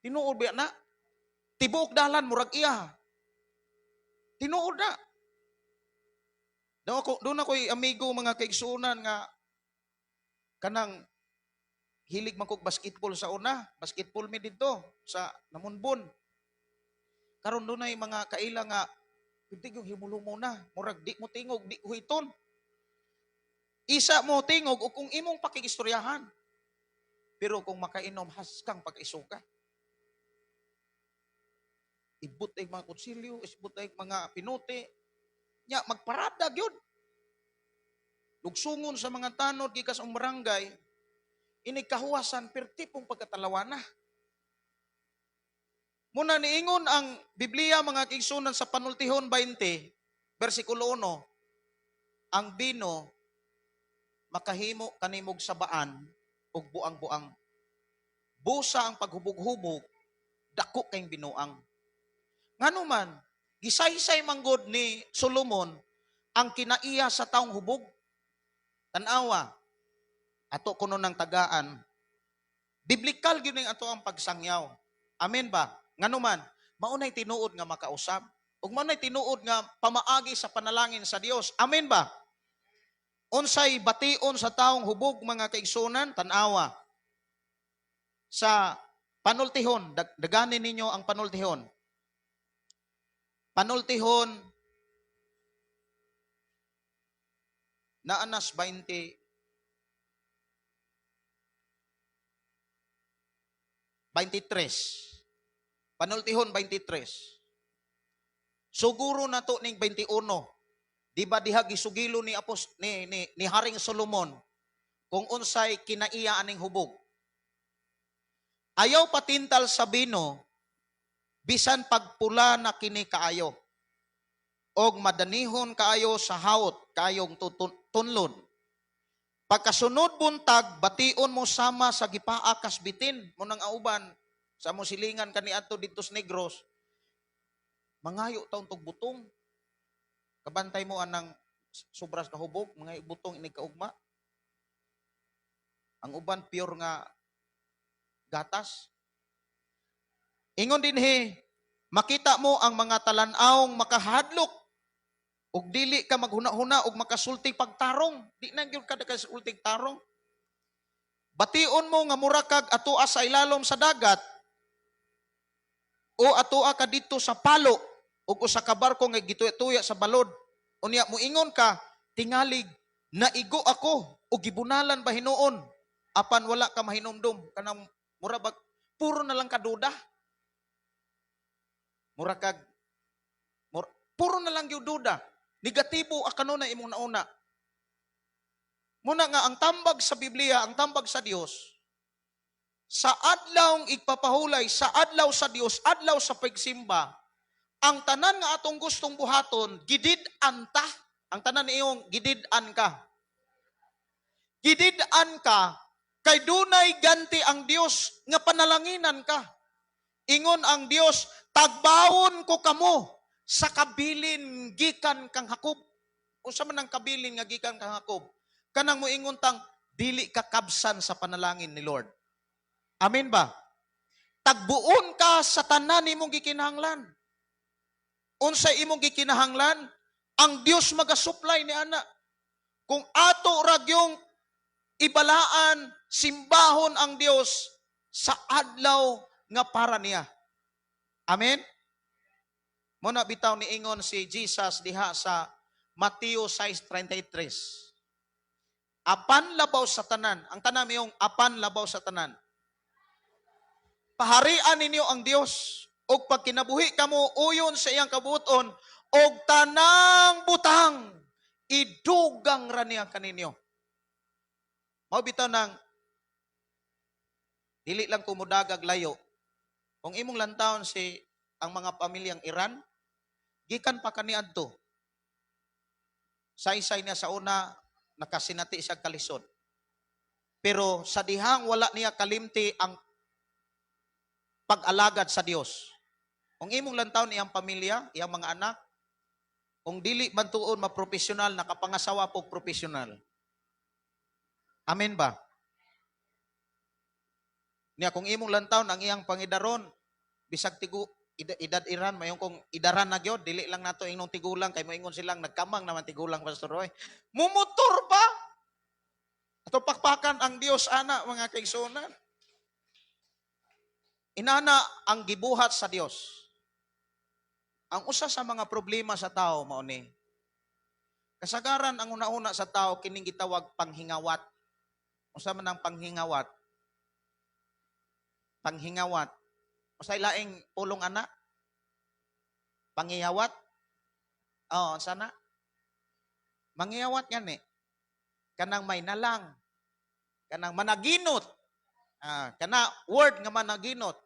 Tinuod ba na? Tibuok dalan, murag iya. Tinuod na. Doon ako'y amigo mga kaigsunan nga kanang hilig man kog basketball sa una, basketball mi dito sa Namunbon. Karon doon ay mga kaila nga pintig yung himulumo na, murag di mo tingog, di huiton. Isa mo tingog o kung imong pakigistoryahan. Pero kung makainom, haskang pag-isuka. Ibut ay mga kutsilyo, ibut ay mga pinuti. Nya, magparada yun. Lugsungon sa mga tanod, gikas ang barangay, inikahuwasan, pertipong pagkatalawana. Muna niingon ang Biblia mga kaigsunan sa Panultihon 20, versikulo 1, ang bino makahimo kanimog sabaan ug buang-buang. Busa ang paghubog-hubog, dako kayong binuang. Nganuman, gisaysay manggod ni Solomon ang kinaiya sa taong hubog. Tanawa, ato kuno ng tagaan, biblikal gyud ning ato ang pagsangyaw. Amen ba? Nganuman, maunay tinuod nga makausab ug maunay tinuod nga pamaagi sa panalangin sa Dios. Amen ba? Unsay bation sa taong hubog mga kaigsunan, tanawa. Sa Panultihon, daganin ninyo ang Panultihon. Panultihon Naanas 20, 23. Panultihon 23. Suguro na to ning 21. Di ba diha gisugilo ni ni Haring Solomon kung unsay kinaiya aning hubog. Ayaw patintal sa bino bisan pagpula na kini kaayo. Og madanihon kaayo sa hawot kaayong tunlon. Pagkasunod buntag, bation mo sama sa gipaa kasbitin mo nang auban sa mo silingan kaniadto dito sa Negros. Mangayo taon tog butong. Kabantay mo anang sobras kahubog, mga butong inig kaugma. Ang uban pure nga gatas. Ingon din makita mo ang mga talanaong makahadlok ug dili ka maghuna-huna ug makasultig pagtarong. Di na gyud ka kasultig tarong. Bation mo nga mura kag atoa sa ilalom sa dagat o atoa ka dito sa palo ug usa ka barko nga gituya-tuya sa balod. Unya moingon ka, tingalig naigo ako ug gibunalan ba hinuon apan wala ka mahinumdum kanang mura bag puro na lang kaduda. Mura kag puro na lang gyud duda. Negatibo akano na imong nauna. Muna nga ang tambag sa Biblia, ang tambag sa Dios, sa adlawng igpapahulay, sa adlaw sa Dios, adlaw sa pagsimba, ang tanan nga atong gustong buhaton, gidid-an ta. Ang tanan iyong gidid-an ka. Gidid-an ka, kay dunay ganti ang Dios nga panalanginan ka. Ingon ang Dios, tagbawon ko kamo sa kabilin gikan kang Hakob. Unsa man ang kabilin nga gikan kang Hakob? Kanang moingon tang dili ka kabsan sa panalangin ni Lord. Amen ba? Tagbuon ka sa tanan nimong gikinahanglan. Unsay imong gikinahanglan, ang Dios magasupply ni ana. Kung ato ra gyung ibalaan, simbahon ang Dios sa adlaw nga para niya. Amen? Muna bitaw ni ingon si Jesus diha sa Mateo 6:33. Apan labaw sa tanan. Ang tanan yung apan labaw sa tanan. Paharian ninyo ang Dios. O pag kinabuhi kamo uyon sa iyang kabuton, og tanang butang, idugang ra niya kaninyo. Mao bitaw nang dili lang kumudagag layo. Kung imong lantawon ang mga pamilyang Iran, gikan pa kaniadto. Saysay niya sa una, nakasinati siya kalisod. Pero sa dihang wala niya kalimti ang pag-alagad sa Dios. Kung imong lantawon iyang pamilya, iyang mga anak, kung dili man tuon maprofesional, nakapangasawa po profesional. Amen ba? Niya kung imong lantawon ang iyang pangidaron, bisag tigo edad Iran, mayon kung idaran na gyud, dili lang nato ingong tigulang kay moingon silang nagkamang naman tigulang Pastor Roy. Mumutor pa. Ato pakpakan ang Dios ana mga kaigsunan. Inana ang gibuhat sa Dios. Ang usa sa mga problema sa tao mao ni kasagaran ang una-una sa tao kining gitawag panghingawat. Unsa man ang panghingawat? Panghingawat. Usay laing pulong ana? Panghiyawat? Oh, sana. Manghiyawat yan Kanang may nalang. Kanang managinot. Kana word nga managinot.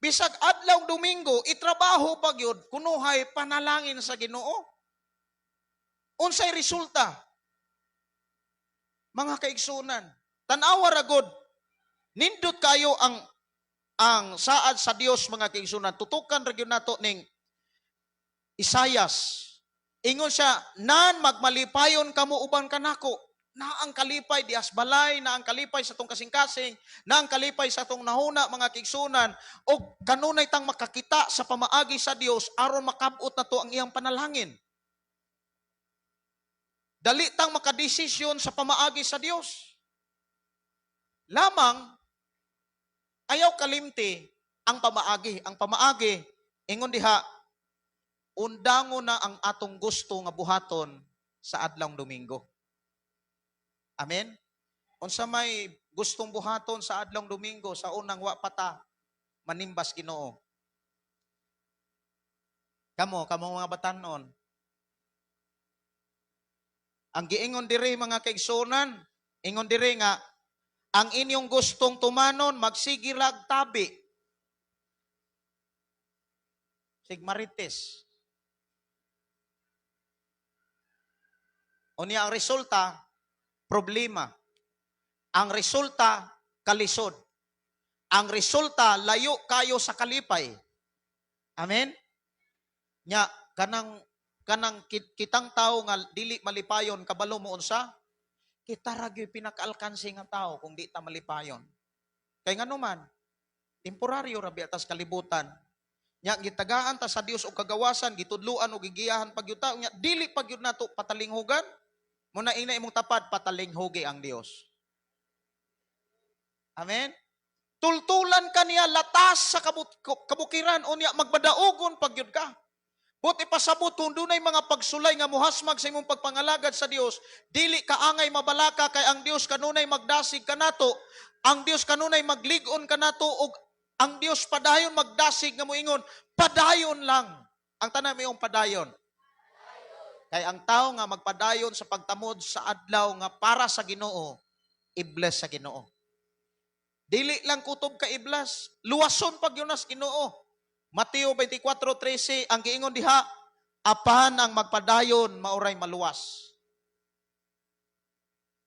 Bisag adlaw Domingo, itrabaho pa gyud kunuhay panalangin sa Ginoo. Unsay resulta? Mga kaigsunan, tan-awa ra gud, nindot kayo ang saad sa Dios, mga kaigsunan. Tutukan ra gyud nato ning Isayas. Ingon siya, nan magmalipayon kamo uban kanako. Na ang kalipay di asbalay, na ang kalipay sa tong kasing-kasing, na ang kalipay sa tong nahuna, mga kaigsunan, o kanunay tang makakita sa pamaagi sa Dios aron makabot na to ang iyang panalangin. Dali tang makadesisyon sa pamaagi sa Dios. Lamang ayaw kalimti ang pamaagi. Ang pamaagi, ingon diha, undango na ang atong gusto nga buhaton sa adlawng Domingo. Amen? Unsa may gustong buhaton sa adlawng Domingo, sa unang wa pata, manimbas Ginoo. Kamo mga batanon. Ang giingon diri, mga kaigsunan, ingon diri nga, ang inyong gustong tumanon, magsigilag tabi. Sigmarites. Unya ang resulta, problema. Ang resulta, kalisod. Ang resulta, layo kayo sa kalipay. Amen? Nya, kanang kitang tao nga dili malipayon, kabalo mo unsa? Kita ragyo'y pinakaalkansi nga tao kung di ta malipayon. Kay nga naman, temporaryo rabi atas kalibutan. Nya, gitagaan ta sa Dios o kagawasan, gitudluan o gigiyahan pagyuta. Nya, dili pagyud nato patalinghugan. Muna ina imong tapad, patalinghugi ang Dios. Amen? Tultulan ka niya, latas sa kabukiran, o niya magbadaogon pagyud ka. Buti pasabot, kung dunay mga pagsulay nga muhasmag sa imong pagpangalagad sa Dios, dili ka angay mabalaka, kay ang Dios kanunay magdasig kanato, ang Dios kanunay magligon kanato, ug ang Dios padayon magdasig nga moingon, padayon lang. Ang tanan mo yung padayon. Kay ang tao nga magpadayon sa pagtamod sa adlaw nga para sa Ginoo, i-bless sa Ginoo. Dili lang kutob ka i-bless, luwason pag yun nas Ginoo. Mateo 24:13, ang giingon diha, apan ang magpadayon mauray maluwas.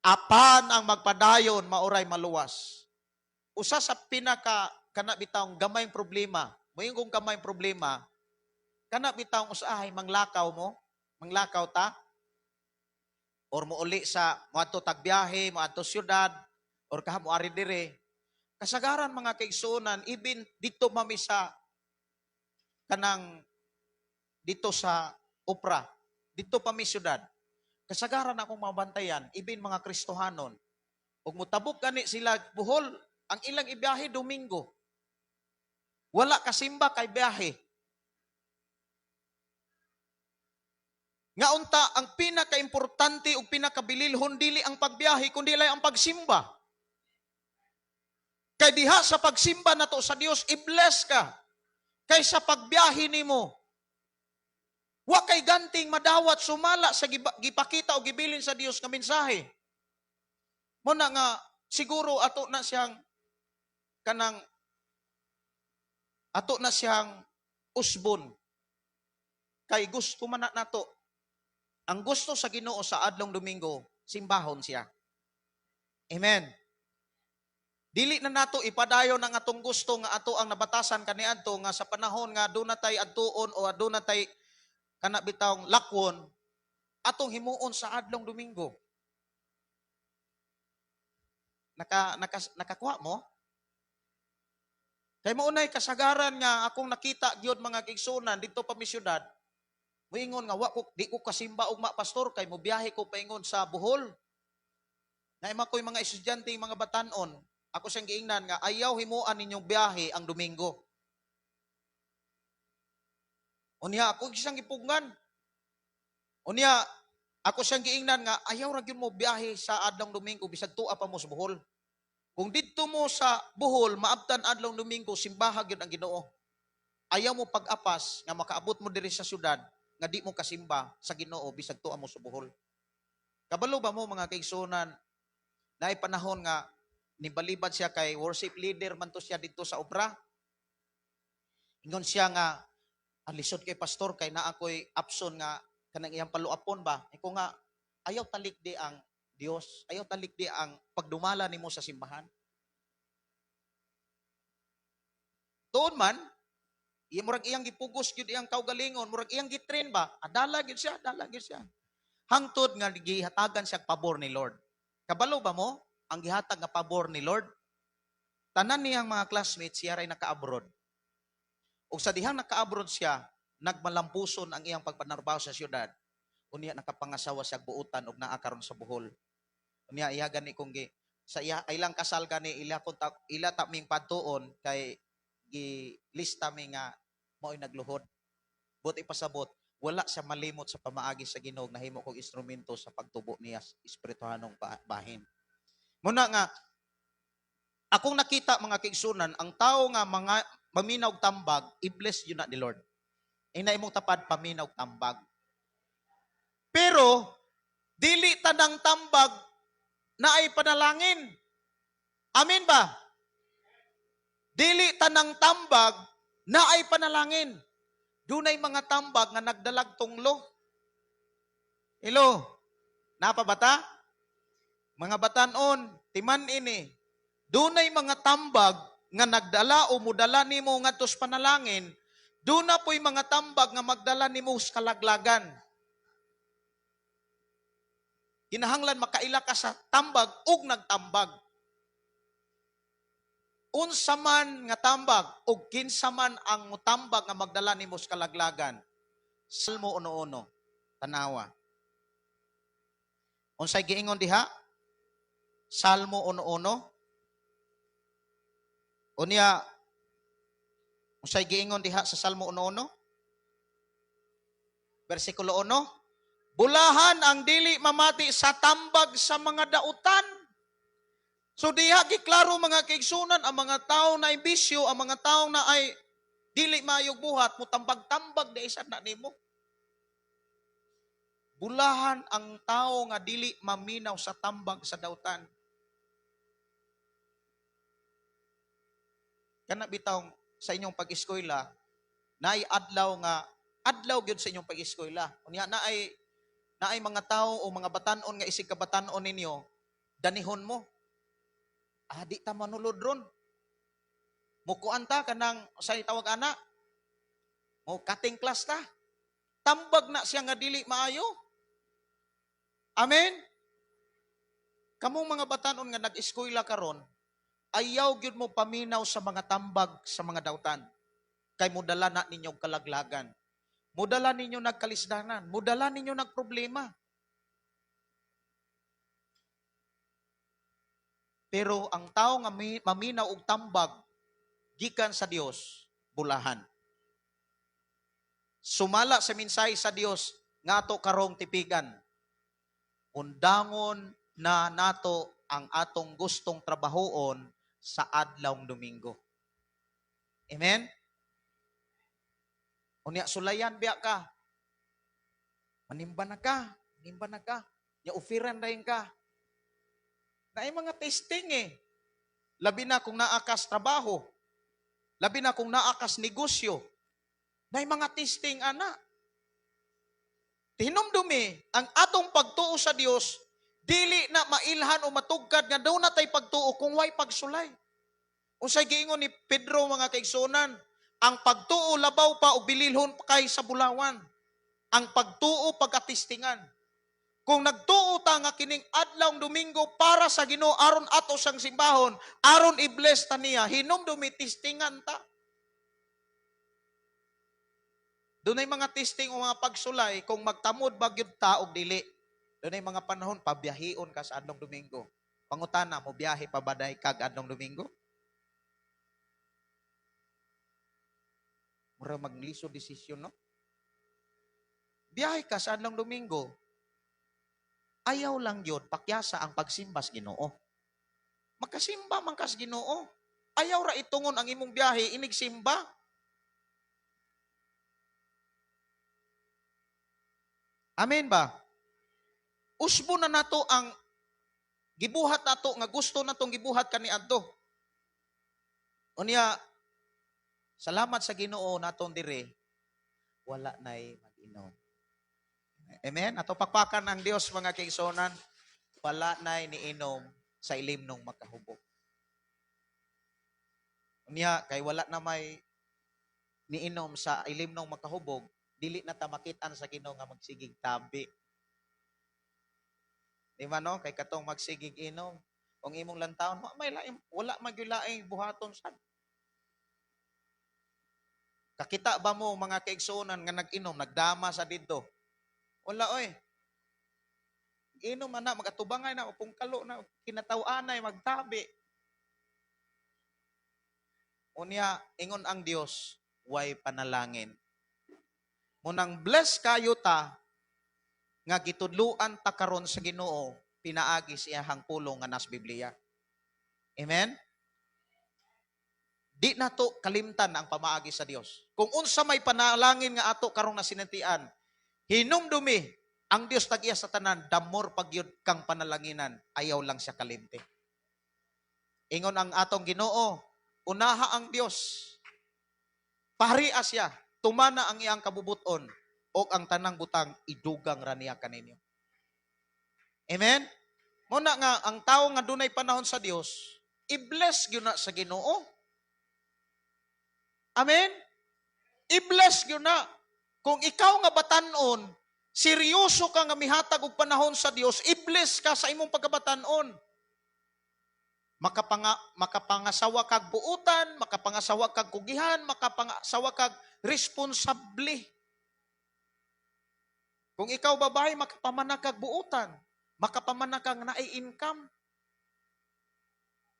Apan ang magpadayon mauray maluwas. Usa sa pinaka kana bitawng gamayng problema, moingon kong gamayng problema, kana bitawng usahay manglakaw mo, manglakaw ta, or mo uli sa moadto tagbiyahe, moadto syudad, or kaha mo ari dire. Kasagaran, mga kaigsunan, even dito mami sa kanang dito sa Opra, dito pa mi syudad. Kasagaran akong mabantayan, even mga Kristohanon, ug mutabok gani sila buhol, ang ilang ibiyahe Domingo. Wala kasimba kay biyahe. Nga unta, ang pinaka-importante ug pinakabililhon dili ang pagbiyahe, kundi lang ang pagsimba. Kay diha sa pagsimba nato sa Dios, i-bless ka. Kay sa pagbiyahe nimo, wa kay ganting madawat sumala sa gipakita o gibilin sa Dios nga mensahe. Muna nga siguro ato na siyang kanang ato na siyang usbon. Kay gusto man nato. Ang gusto sa Ginoo sa adlong Domingo, simbahon siya. Amen. Dili na nato ipadayon ang atong gusto nga ato ang nabatasan kaniadto nga sa panahon nga aduna tay adtuon o aduna tay kana bitawng lakwon, atong himuon sa adlong Domingo. Nakakuha mo? Kay maunay kasagaran nga akong nakita gyud, mga kaigsunan dito pa mi syudad. Moingon nga di ko kasimba og pastor, kay mobiyahe ko paingon sa Bohol. Naima ko'y mga estudyante, mga batanon, ako siyang giingnan nga ayaw himuan ninyong biyahe ang Domingo. Unya ako siyang ipugngan. Unya ako siyang giingnan nga ayaw ra gyud mo biyahe sa adlong Domingo bisag tuwa pa mo sa Bohol. Kung didto mo sa Bohol maabtan adlong Domingo, simbaha gyud ang Ginoo. Ayaw mo pag-apas nga makaabot mo diri sa syudad nga di mo kasimba sa Ginoo bisag tuwa mo sa Bohol. Kabalo ba mo, mga kaigsunan, naay panahon nga nibalibad siya kay worship leader man to siya dito sa Opra. Ingon siya nga, alisod kay pastor, kay na ako'y abson nga, kanang iyang paluapon ba? Iko nga, ayaw talikdi ang Dios, ayaw talikdi ang pagdumala nimo sa simbahan. Doon man, murag iyang gipugos gyud iyang kaugalingon, murag iyang gitrain ba? Adala gyud siya, adala gyud siya. Hangtod nga gihatagan siya pabor ni Lord. Kabalo ba mo ang gihatag nga pabor ni Lord? Tanan niyang mga classmates siya ray naka-abroad. Ug sa dihang naka-abroad siya, nagmalampuson ang iyang pagpanarbaho sa syudad. Unya nakapangasawa siya buutan ug naa karon sa Bohol. Unya iya gani kung sa iya ilang kasal gani ila ta ming padtuon kay gilista mi nga mao'y nagluhod. Buti pasabot, wala siya malimot sa pamaagi sa Ginoo, nahimo kog instrumento sa pagtubo niya sa espirituhanong bahin. Muna nga, akong nakita mga kaigsunan, ang tao nga mga maminaw tambag, i-bless yun na ni Lord. Ina imong tapad paminaw tambag. Pero, dili tanang tambag na ay panalangin. Amen ba? Dili tanang tambag na ay panalangin. Dunay mga tambag nga nagdalag tunglo. Hello? Napabata? Mga batanon, timan ini. Dunay mga tambag nga nagdala o mudala nimo ngadto sa panalangin. Duna po'y mga tambag nga magdala nimo sa kalaglagan. Kinahanglan makaila ka sa tambag ug nagtambag. Unsa man nga tambag ug kinsa man ang mutambag nga magdala nimo sa kalaglagan. Salmo 1:1. Tanawa. Unsay giingon diha? Salmo 1:1. Unya unsay giingon diha sa Salmo 1:1? Bersikulo 1. Bulahan ang dili mamati sa tambag sa mga dautan. So diha giklaro mga kaigsunan, ang mga tao na ay bisyo, ang mga tao na ay dili maayog buhat, mo tambag-tambag na isa na nimo. Bulahan ang tao nga dili maminaw sa tambag sa dautan. Kana bitaw sa inyong pag-eskwela, naay adlaw nga adlaw gyud sa inyong pag-eskwela. Unya naay mga tao o mga batan-on nga isig kabatan-on ninyo, danihon mo. Di ta manulod ron. Mukuan ta kanang sa tawag ana. Mo cutting class ta. Tambag na siya nga dili maayo. Amen. Kamong mga batanon nga nag-eskwela karon, ayaw gyud mo paminaw sa mga tambag sa mga dautan. Kay mudala na ninyo kalaglagan. Mudala ninyo nagkalisdanan, mudala ninyo nagproblema. Pero ang tao nga maminaw og tambag gikan sa Dios, bulahan. Sumala sa mensahe sa Dios nga ato karong tipigan. Undangon na nato ang atong gustong trabahoon sa adlawng Domingo. Amen? Unya sulayan biya ka. Manimba na ka. Ya ufiran rin ka. Na mga testing Labi na kung naakas trabaho. Labi na kung naakas negosyo. Na mga testing ana. Hinumdumi ang atong pagtuo sa Dios, dili na mailhan o matugkad nga daw natay pagtuo kung way pagsulay. Unsay giingon ni Pedro mga kaigsunan, ang pagtuo labaw pa o bililhon pa kay sa bulawan. Ang pagtuo pagkatistingan. Kung nagtuo ta nga kining adlawng Domingo para sa Ginoo aron ato sang simbahon, aron i-bless ta niya, hinumdumi tistingan ta. Dunay mga testing o mga pagsulay kung magtamod ba gyud ta og dili. Dunay mga panahon pabiyahion ka sa adlong Domingo. Pangutana mo biyahe pa baday kag adlong Domingo? Mura magliso desisyon no? Biyahe ka sa adlong Domingo. Ayaw lang yun, pakyasa ang pagsimba sa Ginoo. Makasimba man kas Ginoo. Ayaw ra itungon ang imong biyahe, inigsimba. Amen ba? Usbo na nato ang gibuhat nato nga gusto natong gibuhat kaniadto. Unya Salamat sa Ginoo naton dire, wala nay mag-inom. Amen? Ato pakpakan ang Dios mga kaigsonan, wala nay niinom sa ilim nung makahubog. Unya kay wala na may niinom sa ilim nung makahubog, dili na ta makitaan sa Ginoo nga magsigig tabi. Di ba no? Kay katong magsigig inom, kung imong lantawon, wala magyulaing buhaton sad. Kakita ba mo mga kaigsunan nga nag-inom, nagdama sa didto? Wala oy. Inom na, magatubangay na, upungkalo na, kinataw-anay, magtabi. Unya, ingon ang Dios, way panalangin. Munang bless kayo ta, nga gitudluan ta karon sa Ginoo, pinaagi siyahang pulong nga nas Biblia. Amen? Di na to kalimtan ang pamaagi sa Dios. Kung unsa may panalangin nga ato karong nasinatian, hinumdumi ang Dios tag-iya sa tanan, damor pagyud kang panalanginan, ayaw lang siya kalimte. Ingon ang atong Ginoo, unaha ang Dios. Pahariya siya, tumana ang iyang kabubuton, o ang tanang butang idugang raniya kaninyo. Amen? Muna nga, ang tao nga dunay panahon sa Dios, i-bless gyud na sa Ginoo. Amen? I-bless gyud na. Kung ikaw nga batanon, seryoso ka nga mihatag og panahon sa Dios, i-bless ka sa imong pagkabatanon. Makapangasawa kag buutan, makapangasawa kag kugihan, makapangasawa kag responsable. Kung ikaw babae, makapamana kag buutan, makapamana kag naay income.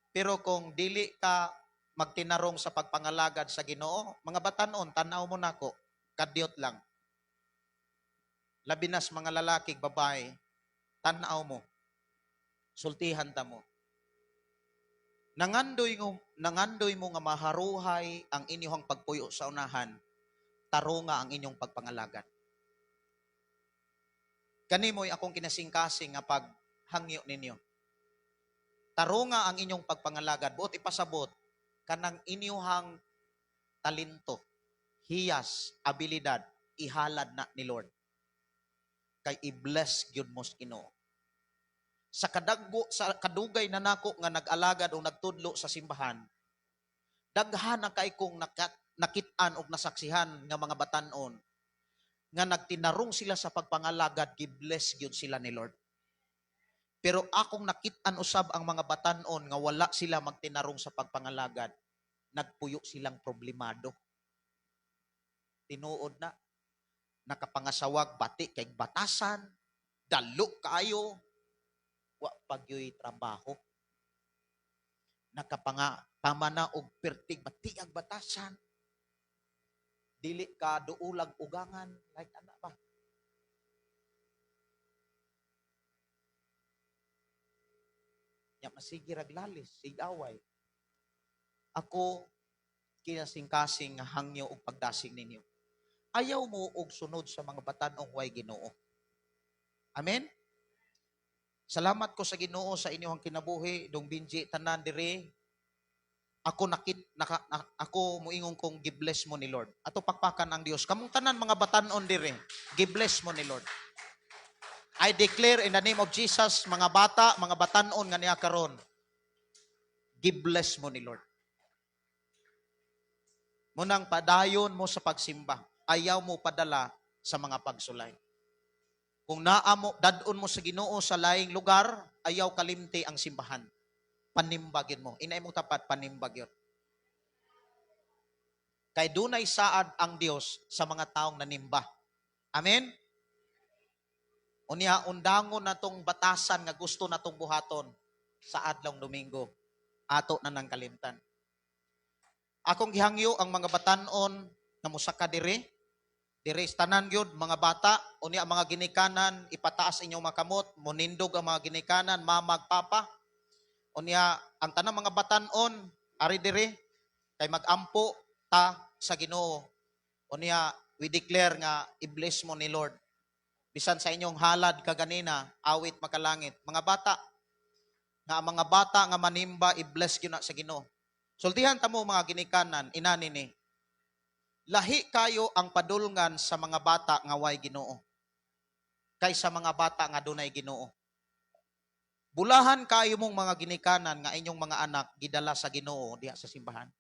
Pero kung dili ka magtinarong sa pagpangalagad sa Ginoo, mga batanon, tanaw mo nako, kadyot lang. Labinas mga lalaki, babae, tanaw mo. Sultihan ta mo. Nangandoy mo nga maharuhay ang inyong pagpuyo sa unahan, tarunga ang inyong pagpangalagad. Kanimoy akong kinasingkasing nga paghangyo ninyo. Tarunga ang inyong pagpangalagad, buot ipasabot, kanang inyong talento, hiyas, abilidad, ihalad na ni Lord. Kay i-bless gyud mo sa Ginoo. Sa kadugay na nako nga nag-alagad o nagtudlo sa simbahan, daghan na kay kong nakit-an og nasaksihan nga mga batanon nga nagtinarong sila sa pagpangalagad, gi-bless gyud sila ni Lord. Pero akong nakit-an usab ang mga batanon nga wala sila magtinarong sa pagpangalagad, nagpuyo silang problemado. Tinuod na, nakapangasawag bati kay batasan, dalo kaayo, wa pagyoy trabaho. Nakapamana og pertig batiag batasan. Dili ka duulag ugangan, like ana ba? Ya masigi raglalis, sigaway. Ako kinasingkasing nga hangyo og pagdasig ninyo. Ayaw mo og sunod sa mga batanong way Ginoo. Amen? Salamat ko sa Ginoo sa inyong kinabuhi, dong binji tanan diri. Ako muingon kong gi-bless mo ni Lord. Ato pakpakan ang Dios. Kamong tanan mga batanon diri, gi-bless mo ni Lord. I declare in the name of Jesus, mga bata, mga batanon nga niya karon, gi-bless mo ni Lord. Munang padayon mo sa pagsimba, ayaw mo padala sa mga pagsulay. Kung naamo, dadon mo sa Ginoo sa laing lugar, ayaw kalimti ang simbahan. Panimbagin mo. Inay mong tapat, panimbagin. Kay dunay saad ang Dios sa mga taong nanimba. Amen? Unya, undangon na tong batasan nga gusto na tong buhaton sa adlong Domingo. Ato na ng kalimtan. Akong gihangyo ang mga batanon na musaka diri. Diri tanan gyud mga bata, unya mga ginikanan, ipataas inyong makamot, munindog ang mga ginikanan, mamag papa. Unya ang tanang mga batanon, ari diri kay magampo ta sa Ginoo. Unya we declare nga i-bless mo ni Lord. Bisan sa inyong halad kaganina, awit makalangit. Mga bata nga manimba, i-bless gyud na sa Ginoo. Sultihan ta mo mga ginikanan, inani ni. lahi kayo ang padulngan sa mga bata nga way Ginoo kaysa mga bata nga dunay Ginoo. Bulahan kayo mong mga ginikanan nga inyong mga anak gidala sa Ginoo diha sa simbahan.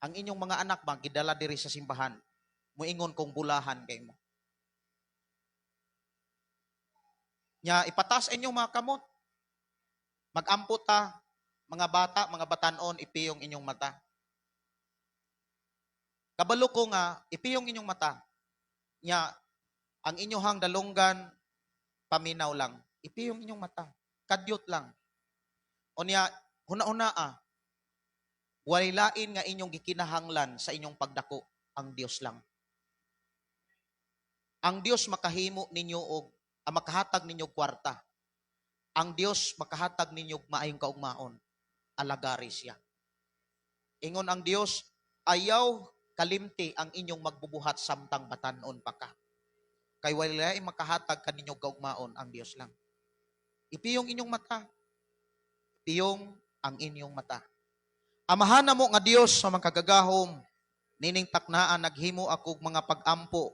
Ang inyong mga anak ba gidala diri sa simbahan, muingon kong bulahan kay mo. Nya ipatas inyong mga kamot. Mag-ampot ta, mga bata, mga batanon, ipiyong inyong mata. Kabalo ko nga, ipiyong inyong mata. Nya, ang inyong dalunggan, paminaw lang. Ipiyong inyong mata. Kadyot lang. O niya, huna-huna walilain nga inyong gikinahanglan sa inyong pagdako, ang Dios lang. Ang Dios makahimo ninyo og makahatag ninyo kwarta. Ang Dios makahatag ninyo maayong kaugmaon. Alagari siya. Ingon ang Dios, ayaw kalimti ang inyong magbubuhat samtang batanon pa ka. Kay walay makahatag kaninyo kaugmaon ang Dios lang. Ipiyong inyong mata. Ipiyong ang inyong mata. Amahan na mo nga Dios sa mga kagagahom, nining taknaan naghimo ako mga pag-ampo,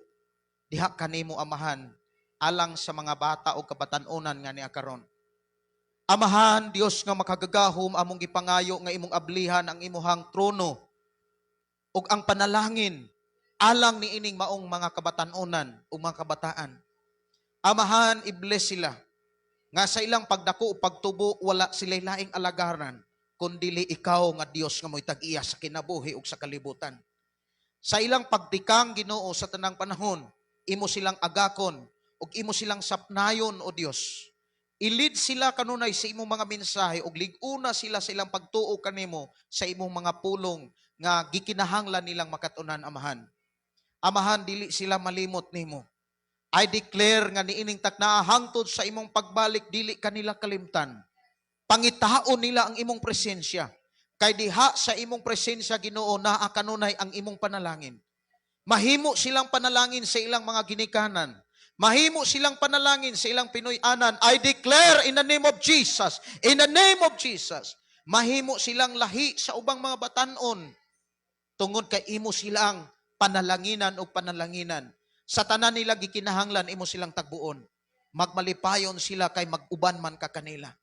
diha kanimo amahan, alang sa mga bata o kabatanunan nga niya karon. Amahan, Dios nga makagagahom, among gipangayo nga imong ablihan ang imuhang trono ug ang panalangin alang ni ining maong mga kabatanunan o mga kabataan. Amahan, i-bless sila nga sa ilang pagdako o pagtubo wala sila'y laing alagaran kundili ikaw nga Dios nga mo'y tag-iya sa kinabuhi ug sa kalibutan. Sa ilang pagtikang Ginoo sa tanang panahon, imo silang agakon ug imo silang sapnayon o Dios. I-lead sila kanunay sa imong mga mensahe ug lig-una sila sa ilang pagtuo kanimo sa imong mga pulong nga gikinahanglan nilang makatunan, amahan. Amahan, dili sila malimot nimo. I declare nga niining taknaa hangtod sa imong pagbalik dili kanila kalimtan. Pangitaon nila ang imong presensya. Kay diha sa imong presensya Ginoo naa kanunay ang imong panalangin. Mahimo silang panalangin sa ilang mga ginikanan. Mahimo silang panalangin sa ilang Pinoy-anan. I declare in the name of Jesus, in the name of Jesus, mahimo silang lahi sa ubang mga batanon. Tungod kay imo silang panalanginan o panalanginan. Sa tanan nila gikinahanglan, imo silang tagbuon. Magmalipayon sila kay mag-uban man ka kanila.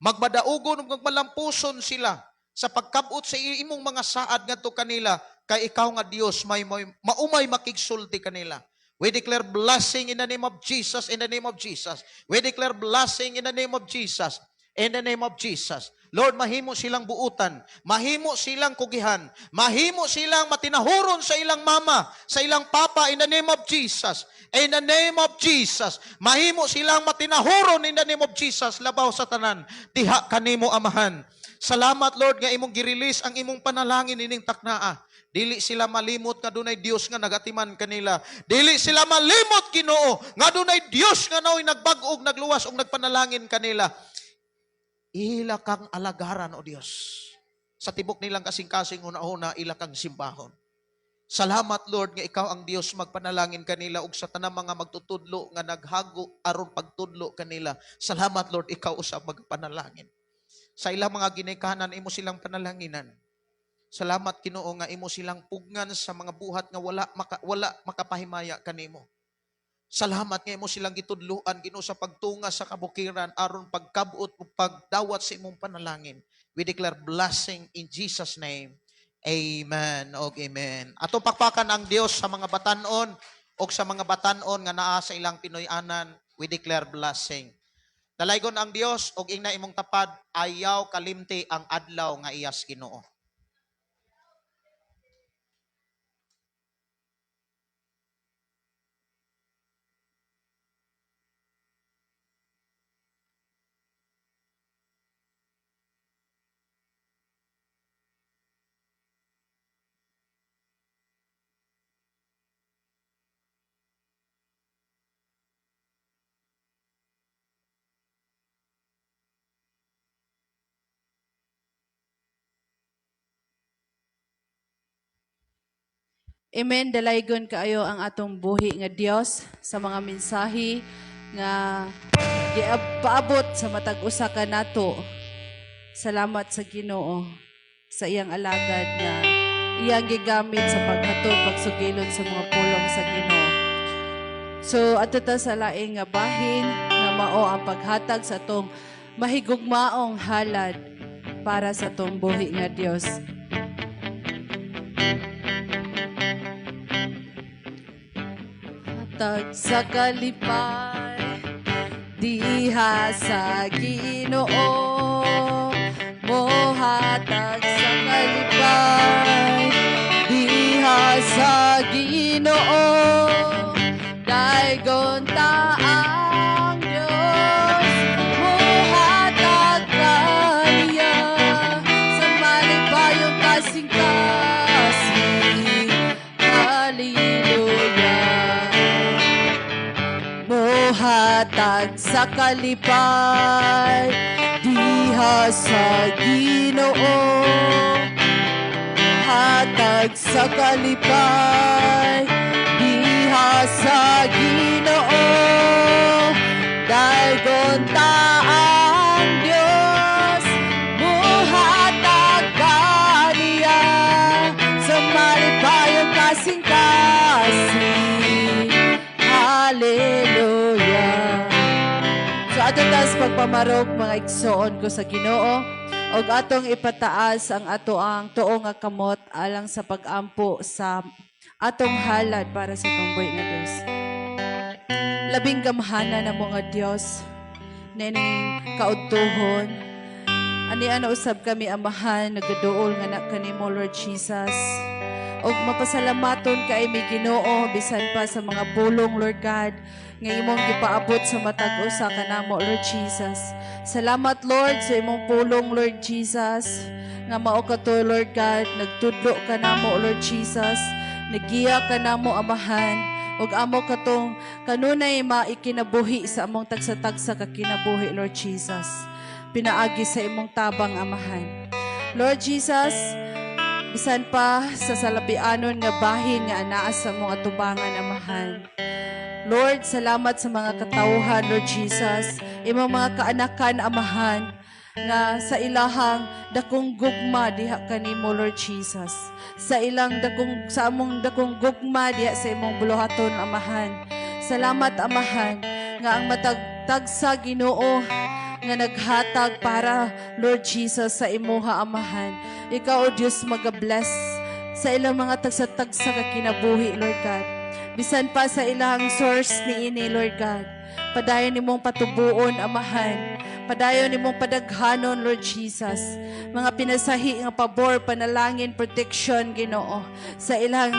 Magmadaugon ug magmalampuson sila sa pagkabot sa imong mga saad ngadto kanila kay ikaw nga Dios maumay makigsulti kanila. We declare blessing in the name of Jesus, in the name of Jesus. We declare blessing in the name of Jesus, in the name of Jesus. Lord, mahimo silang buutan, mahimo silang kugihan, mahimo silang matinahuron sa ilang mama, sa ilang papa, in the name of Jesus. In the name of Jesus, mahimo silang matinahuron in the name of Jesus, labaw sa tanan, diha kanimo amahan. Salamat Lord nga imong gi-release ang imong panalangin ining taknaa. Dili sila malimot nga dunay Dios nga nagatiman kanila. Dili sila malimot Ginoo nga dunay Dios nga naoy nagbag-og, nagluwas ug nagpanalangin kanila. Ila kang alagaran o Dios. Sa tibok nilang kasing-kasing una-una ila kang simbahon. Salamat Lord nga ikaw ang Dios magpanalangin kanila ug sa tanang mga magtutudlo nga naghago aron pagtudlo kanila. Salamat Lord ikaw usab magpanalangin. Sa ilang mga ginikanan imo silang panalanginan. Salamat Ginoo nga imo silang pugnan sa mga buhat nga wala makapahimaya kanimo. Salamat nga imo silang gitudluan Ginoo sa pagtunga sa kabukiran aron pagkabot ug pagdawat sa imong panalangin. We declare blessing in Jesus name. Amen og amen. Ato pakpakan ang Dios sa mga batanon o sa mga batanon nga naa sa ilang Pinoy-anan. We declare blessing. Dalaygon ang Dios og ingna imong tapad, ayaw kalimti ang adlaw nga iyas Ginoo. Amen. Dalaygon kaayo ang atong buhi nga Dios sa mga mensahe nga paabot sa matag usa ka nato. Salamat sa Ginoo sa iyang alagad nga iyang gigamit sa paghatod pagsugilon sa mga pulong sa Ginoo. So ato ta sa laing nga bahin nga mao ang paghatag sa tong mahigugmaong halad para sa tong buhi nga Dios. Hatag sa kalipay diha sa Ginoo, mohatag sa kalipay diha sa Ginoo, daygon ta ang Dios, mohatag kaniya sa malipayong kasing-kasing. Hallelujah. Mohatag sa kalipay diha sa Ginoo, hatag sa kalipay diha sa Ginoo, daygon ta ang Dios, mohatag kaniya sa malipayong kasing-kasing. Hallelujah. So ato tas pagpamarog mga igsoon ko sa Ginoo, og atong ipataas ang ato ang tuo nga kamot alang sa pag-ampo sa atong halad para sa tumboy nga Dios. Labing gamhana na mga Dios, nening kaudtuhon. Ani ana usab kami amahan nagaduol nga na kanimo Lord Jesus. Og mapasalamaton kay mi Ginoo bisan pa sa mga pulong Lord God nga imong gipaabot sa matag usa kanamo Lord Jesus. Salamat Lord sa imong pulong Lord Jesus nga mao kato Lord God, nagtudlo kanamo Lord Jesus, nagiya kanamo amahan ug amo katong kanunay maikinabuhi sa among tagsa-tagsa ka kinabuhi Lord Jesus. Pinaagi sa imong tabang amahan. Lord Jesus, bisan pa sa salapianon nga bahin nga anaa sa mga tubangan amahan. Lord, salamat sa mga katawhan, Lord Jesus, imong mga kaanakan amahan nga sa ilahang dakong gugma diha kanimo Lord Jesus. Sa among dakong gugma diha sa imong buluhaton amahan. Salamat amahan nga ang matagtag sa Ginoo nga naghatag para Lord Jesus sa imuha amahan. Ikaw o Diyos mag-bless sa ilang mga tagsa-tagsa ka kinabuhi Lord God. Bisan pa sa ilang source ni ini Lord God. Padayon nimong patubuon amahan. Padayon nimong padaghanon Lord Jesus. Mga pinasahi nga pabor, panalangin, protection Ginoo sa ilang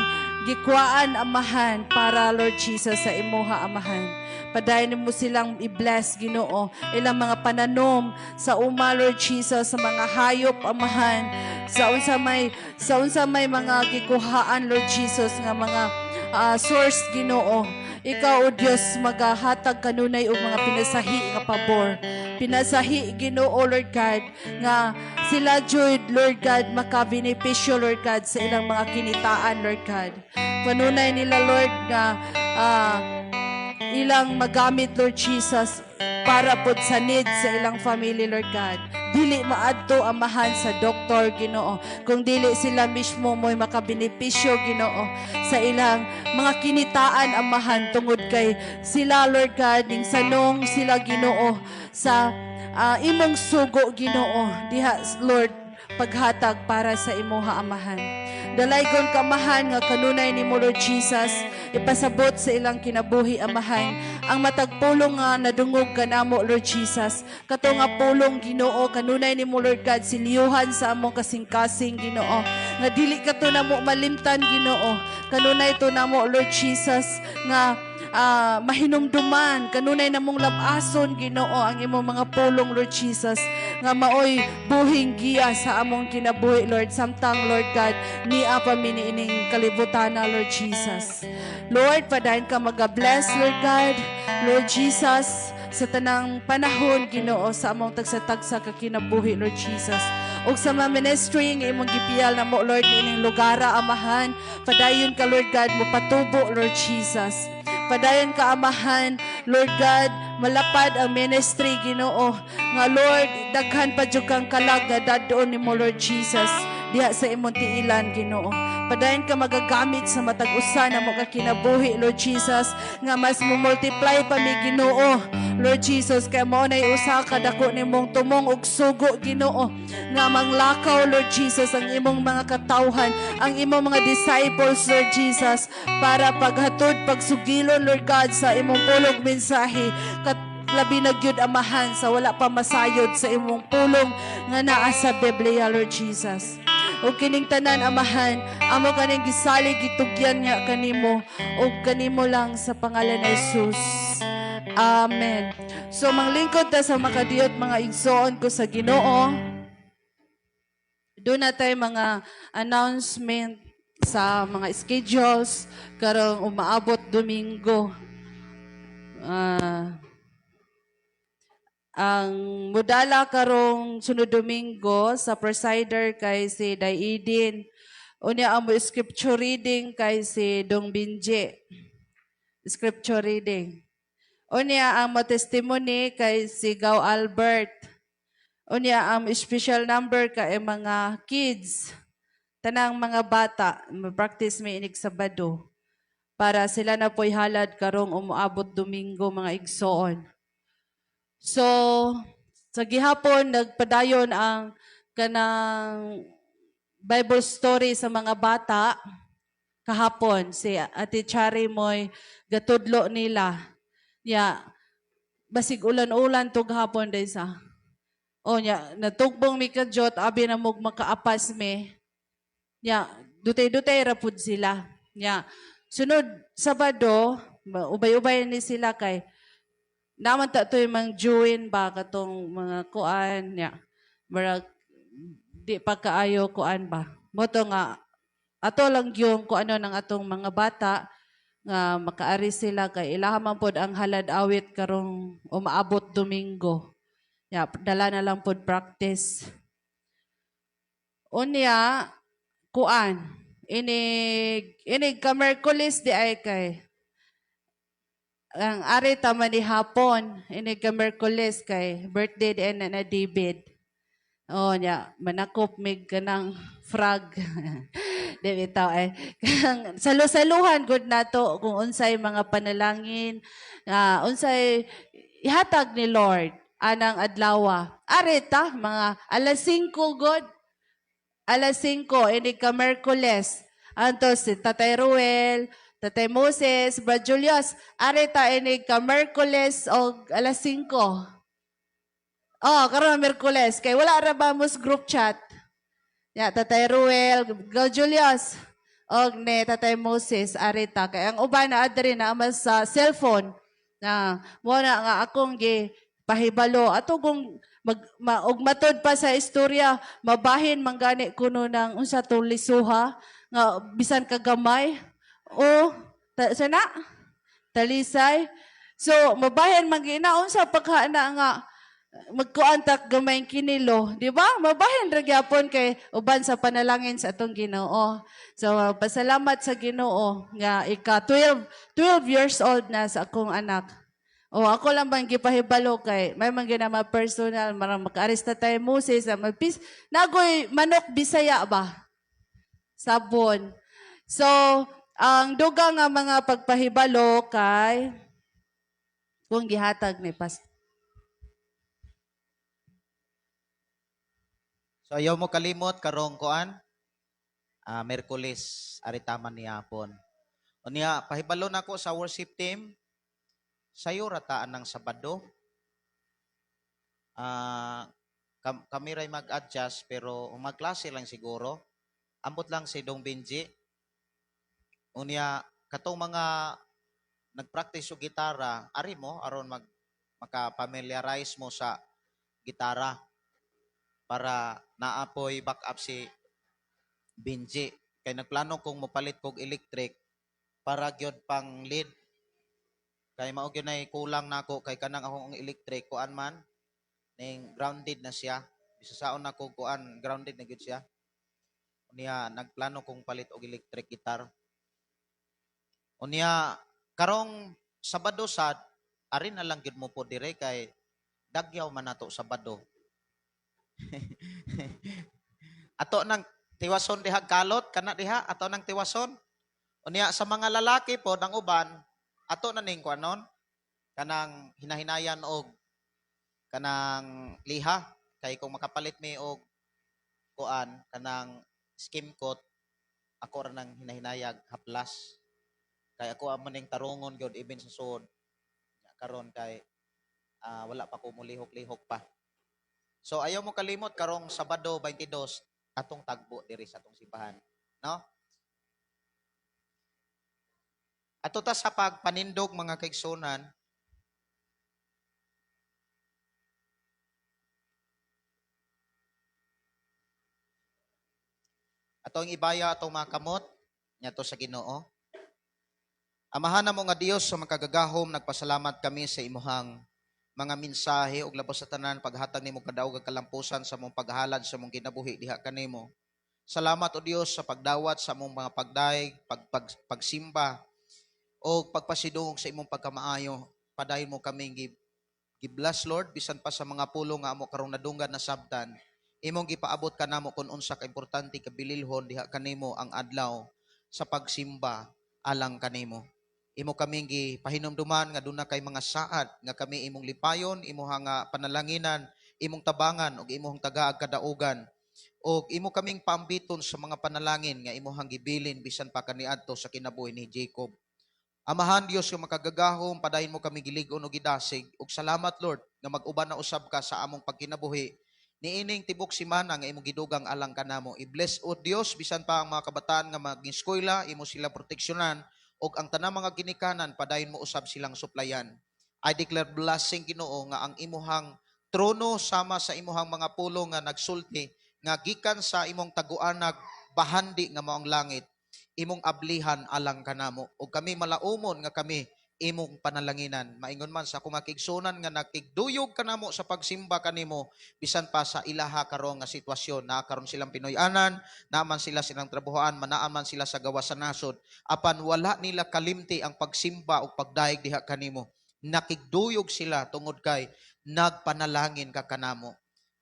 gikwaan amahan para Lord Jesus sa imuha amahan. Padayon mo silang i-bless Ginoo ilang mga pananom sa uma Lord Jesus sa mga hayop amahan sa unsa may mga gikuhaan Lord Jesus nga mga source Ginoo. Ikaw o Dios magahatag kanunay og mga pinasahi nga pabor. Pinasahi Ginoo Lord God nga sila jud Lord God makabenepisyo Lord God sa ilang mga kinitaan Lord God. Kanunay nila Lord nga ilang magamit Lord Jesus para pod sa need sa ilang family Lord God. Dili maadto amahan sa doktor Ginoo kung dili sila mismo mo'y makabenepisyo Ginoo sa ilang mga kinitaan amahan tungod kay sila Lord God ning sanong sila Ginoo sa imong sugo Ginoo diha Lord paghatag para sa imuha amahan. Dalaygon kamahan nga kanunay ni mo Lord Jesus ipasabot sa ilang kinabuhi amahan ang matagpulong nga nadungog kanamo Lord Jesus kato nga pulong Ginoo kanunay ni mo Lord God siliyuhan sa among kasing-kasing Ginoo nga dili kato namo malimtan Ginoo kanunay to namo Lord Jesus nga mahinumduman kanunay namong labason Ginoo ang imong mga pulong Lord Jesus nga maoy buhing giya sa among kinabuhi Lord samtang Lord God ni apa miniining kalibutan na Lord Jesus. Lord, padayon ka mag-bless Lord God, Lord Jesus sa tanang panahon Ginoo sa among tagsa-tagsa ka kinabuhi Lord Jesus. Og sa mga ministry nga imong gipiyal na mo Lord ining lugara amahan, padayon ka Lord God mo patubo Lord Jesus. Padayon ka amahan, Lord God, malapad ang ministry Ginoo. Nga Lord, daghan pa jud kang kalag nga dadon nimo Lord Jesus. diha sa imong tiilan, Ginoo. Padayon ka magagamit sa matag usa na mo ka kinabuhi, Lord Jesus, nga mas mo multiply pa mi, Ginoo. Lord Jesus, kay mo nay usa ka dako nimong tumong ug sugo, Ginoo, nga manglakaw, Lord Jesus, ang imong mga katawhan, ang imong mga disciples, Lord Jesus, para paghatod, pagsugilon, Lord God, sa imong pulong mensahe, labi na gyud amahan sa wala pa masayod sa imong pulong nga naa sa Biblia, Lord Jesus. O kining tanan, amahan, amo kaning gisalig gitugyan nga kanimo o kanimo lang sa pangalan ni Jesus. Amen. So manglingkod ta sa makadiyot mga igsoon ko sa Ginoo. Doon na tayo mga announcement sa mga schedules karong umaabot Domingo. Ang mudala karong sunod Domingo sa presider kay si Daidin. Unya ang scripture reading kay si Dong Binje. Scripture reading. Unya ang testimony kay si Gaw Albert. Unya ang special number kay mga kids. Tanang mga bata, practice may inig Sabado. Para sila na po'y halad karong umuabot Domingo mga igsoon. So, sa gihapon, nagpadayon ang kanang Bible story sa mga bata kahapon. Si Ate Chari mo'y gatudlo nila. Basig ulan-ulan to gahapon day sa. Natugbong mi kadyot, abi na mog makaapas mi. Dutay-dutay rapud sila. Sunod Sabado, ubay-ubay ni sila kay naman ta to yung mga join ba katong mga kuan marag di pa kaayo kuan ba moto nga ato lang yung kuano ng atong mga bata nga makaari sila kay ilaha man pod ang halad awit karong umaabot Domingo. Dala na lang pod practice. Unya kuan inig ka Merkulis di ay kay ang ari tama ni hapon, ini ka Merkulis kay birthday din na David. Manakop mig kanang frog. Di bitaw salusaluhan gud nato kung unsay mga panalangin, unsay ihatag ni Lord anang adlaw. Ari ta mga alas 5 gud. Alas 5 ini ka Merkulis. Anto si Tatay Ruel, Tatay Moses, Brad Julius, arita inig ka Merkulis o alas 5. Karon Merkulis. Kay wala ra ba mos group chat. Tatay Ruel, Brad Julius, o ne Tatay Moses, arita. Kay ang uban na adri na amas sa cellphone. Muna nga akong pahibalo. Ato kung matod pa sa istorya, mabahin manggani kuno ng unsa tong lisuha, nga bisan kagamay. Sana? Talisay. So, mabahin maginaon sa paghana nga magkuantak gamay kinilo. Di ba? Mabahin ragyapon kay uban sa panalangin sa atong Ginoo. So, pasalamat sa Ginoo nga 12 years old na sa akong anak. Ako lang bang gipahibalo kay may mga ginama personal, marang maka-arista tayo Moses, nagoy manok Bisaya ba? Sabon. So, ang duga nga mga pagpahibalo kay kung gihatag ni Pastor. So ayaw mo kalimot karong kuan Merkulis aritaman ni hapon. Unya pahibalo nako sa worship team sayo rataan ng Sabado. Kami ray mag-adjust pero magklase lang siguro. Ambot lang si Dong Benji. Unya katong mga nagpractice og gitara, ari mo aron maka-familiarize mo sa gitara para naapoy backup si Benji. Kay nagplano kong mopalit kog electric para gyud pang lead. Kay mao gyud nay kulang nako kay kanang akong electric kuan man ning grounded na siya. Bisasaon nako kuan grounded na gyud siya. Unya nagplano kong palit og electric guitar. Unya karong Sabado sad ari na lang gyud mo po dire kay dagyaw man nato Sabado. Tiwason diha kalot kana diha ato nang tiwason. Unya sa mga lalaki po ang uban ato na ning kuanon kanang hinahinayan og kanang liha kay kung makapalit mi og kuan kanang skim coat ako ra nang hinahinayag haplas kay ako amo ning tarungon gyud even sa suod karon kay wala pa ko mulihok-lihok pa. So ayaw mo kalimot karong Sabado 22 atong tagbo diri sa atong simbahan, no? Ato ta sa pagpanindog mga kaigsunan. Atong ibaya atong mga kamot nyato sa Ginoo. Amahan namo nga Dios sa makagagahom, nagpasalamat kami sa imuhang mga mensahe ug labos sa tanan paghatag nimo kadaog ug kalampusan sa mong paghalad sa mong kinabuhi diha kanimo. Salamat o Dios sa pagdawat sa mong mga pagdaig, pagsimba o pagpasidungog sa imong pagkamaayo. Padayon mo kaming gi-bless Lord bisan pa sa mga pulong nga amo karong nadunggan na sabtan. Imong gipaabot kanamo kun unsa ka importante kabililhon diha kanimo ang adlaw sa pagsimba alang kanimo. Imo kaming gipahinumduman nga duna kay mga saad nga kami imong lipayon, imong nga panalanginan, imong tabangan ug imong tagaag kadaugan. Og imo kaming paambiton sa mga panalangin nga imong gibilin bisan pa kaniadto sa kinabuhi ni Jacob. Amahan Dios yung makagagahom, padayon mo kami gilig-on o gidasig. Ug salamat Lord nga mag-uban na usab ka sa among pagkinabuhi. Niining tibok simana nga imong gidugang alang kanamo. I-bless o Dios bisan pa ang mga kabataan nga mag-eskwela, imo sila proteksyonan ug ang tanang mga ginikanan padayon mo usab silang suplayan. I declare blessing Ginoo nga ang imuhang trono sama sa imuhang mga pulong nga nagsulti nga gikan sa imong taguanag bahandi nga mao ang langit. Imong ablihan alang kanamo ug kami malaumon nga kami imong panalanginan. Maingon man sa akong makigsunan nga nakigduyog kanamo sa pagsimba kanimo bisan pa sa ilaha karon nga sitwasyon. Karon silang Pinoy-anan, naaman sila silang trabahoan, manaaman sila sa gawas sa nasod. Apan wala nila kalimti ang pagsimba o pagdaig diha kanimo. Nakigduyog sila tungod kay nagpanalangin ka kanamo.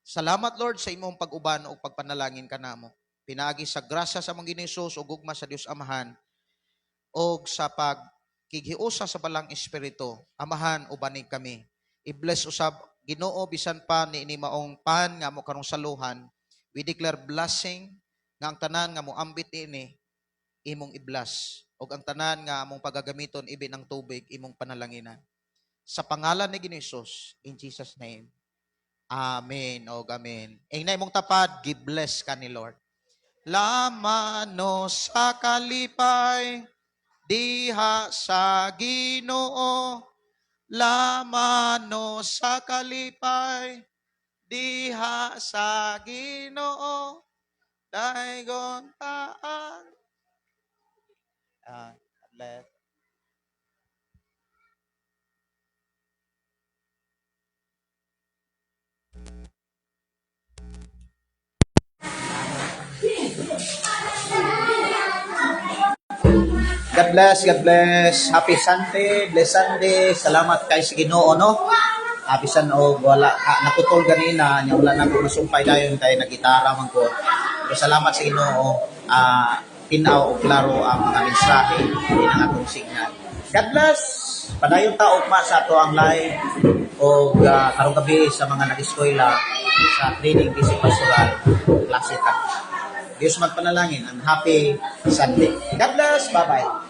Salamat Lord sa imong pag-uban o pagpanalangin kanamo. Pinaagi sa grasya sa mong Ginoong o gugma sa Dios Amahan o sa pagkigiusa sa balang Espiritu, Amahan ubanig kami. I-bless usab Ginoo bisan pa ni maong pan nga mo karong saluhan. We declare blessing nga ang tanan nga mo ambit ini imong i-bless ug ang tanan nga among pagagamiton ibi ng tubig imong panalanginan. Sa pangalan ni Ginoo in Jesus name. Amen o amen. Ang imong tapad, give bless ka ni Lord. Lamano sa kalipay, diha sa Ginoo. Lamano sa kalipay, diha sa Ginoo. Daigon taan. Let. God bless, God bless. Happy Sunday, bless Sunday. Salamat kay sa Ginoo, no? Bisan og wala naputol ganina, nya wala na ko masumpay dayon kay nagitara man ko. Pero salamat sa Ginoo. Tinaw og klaro ang mga mensahe din ang atong signal. God bless. Padayon ta ugma sa ato ang live og karong gabi sa mga nag-eskwela sa training basic pastoral klase ta. Diyos magpanalangin. And happy Sunday. God bless. Bye-bye.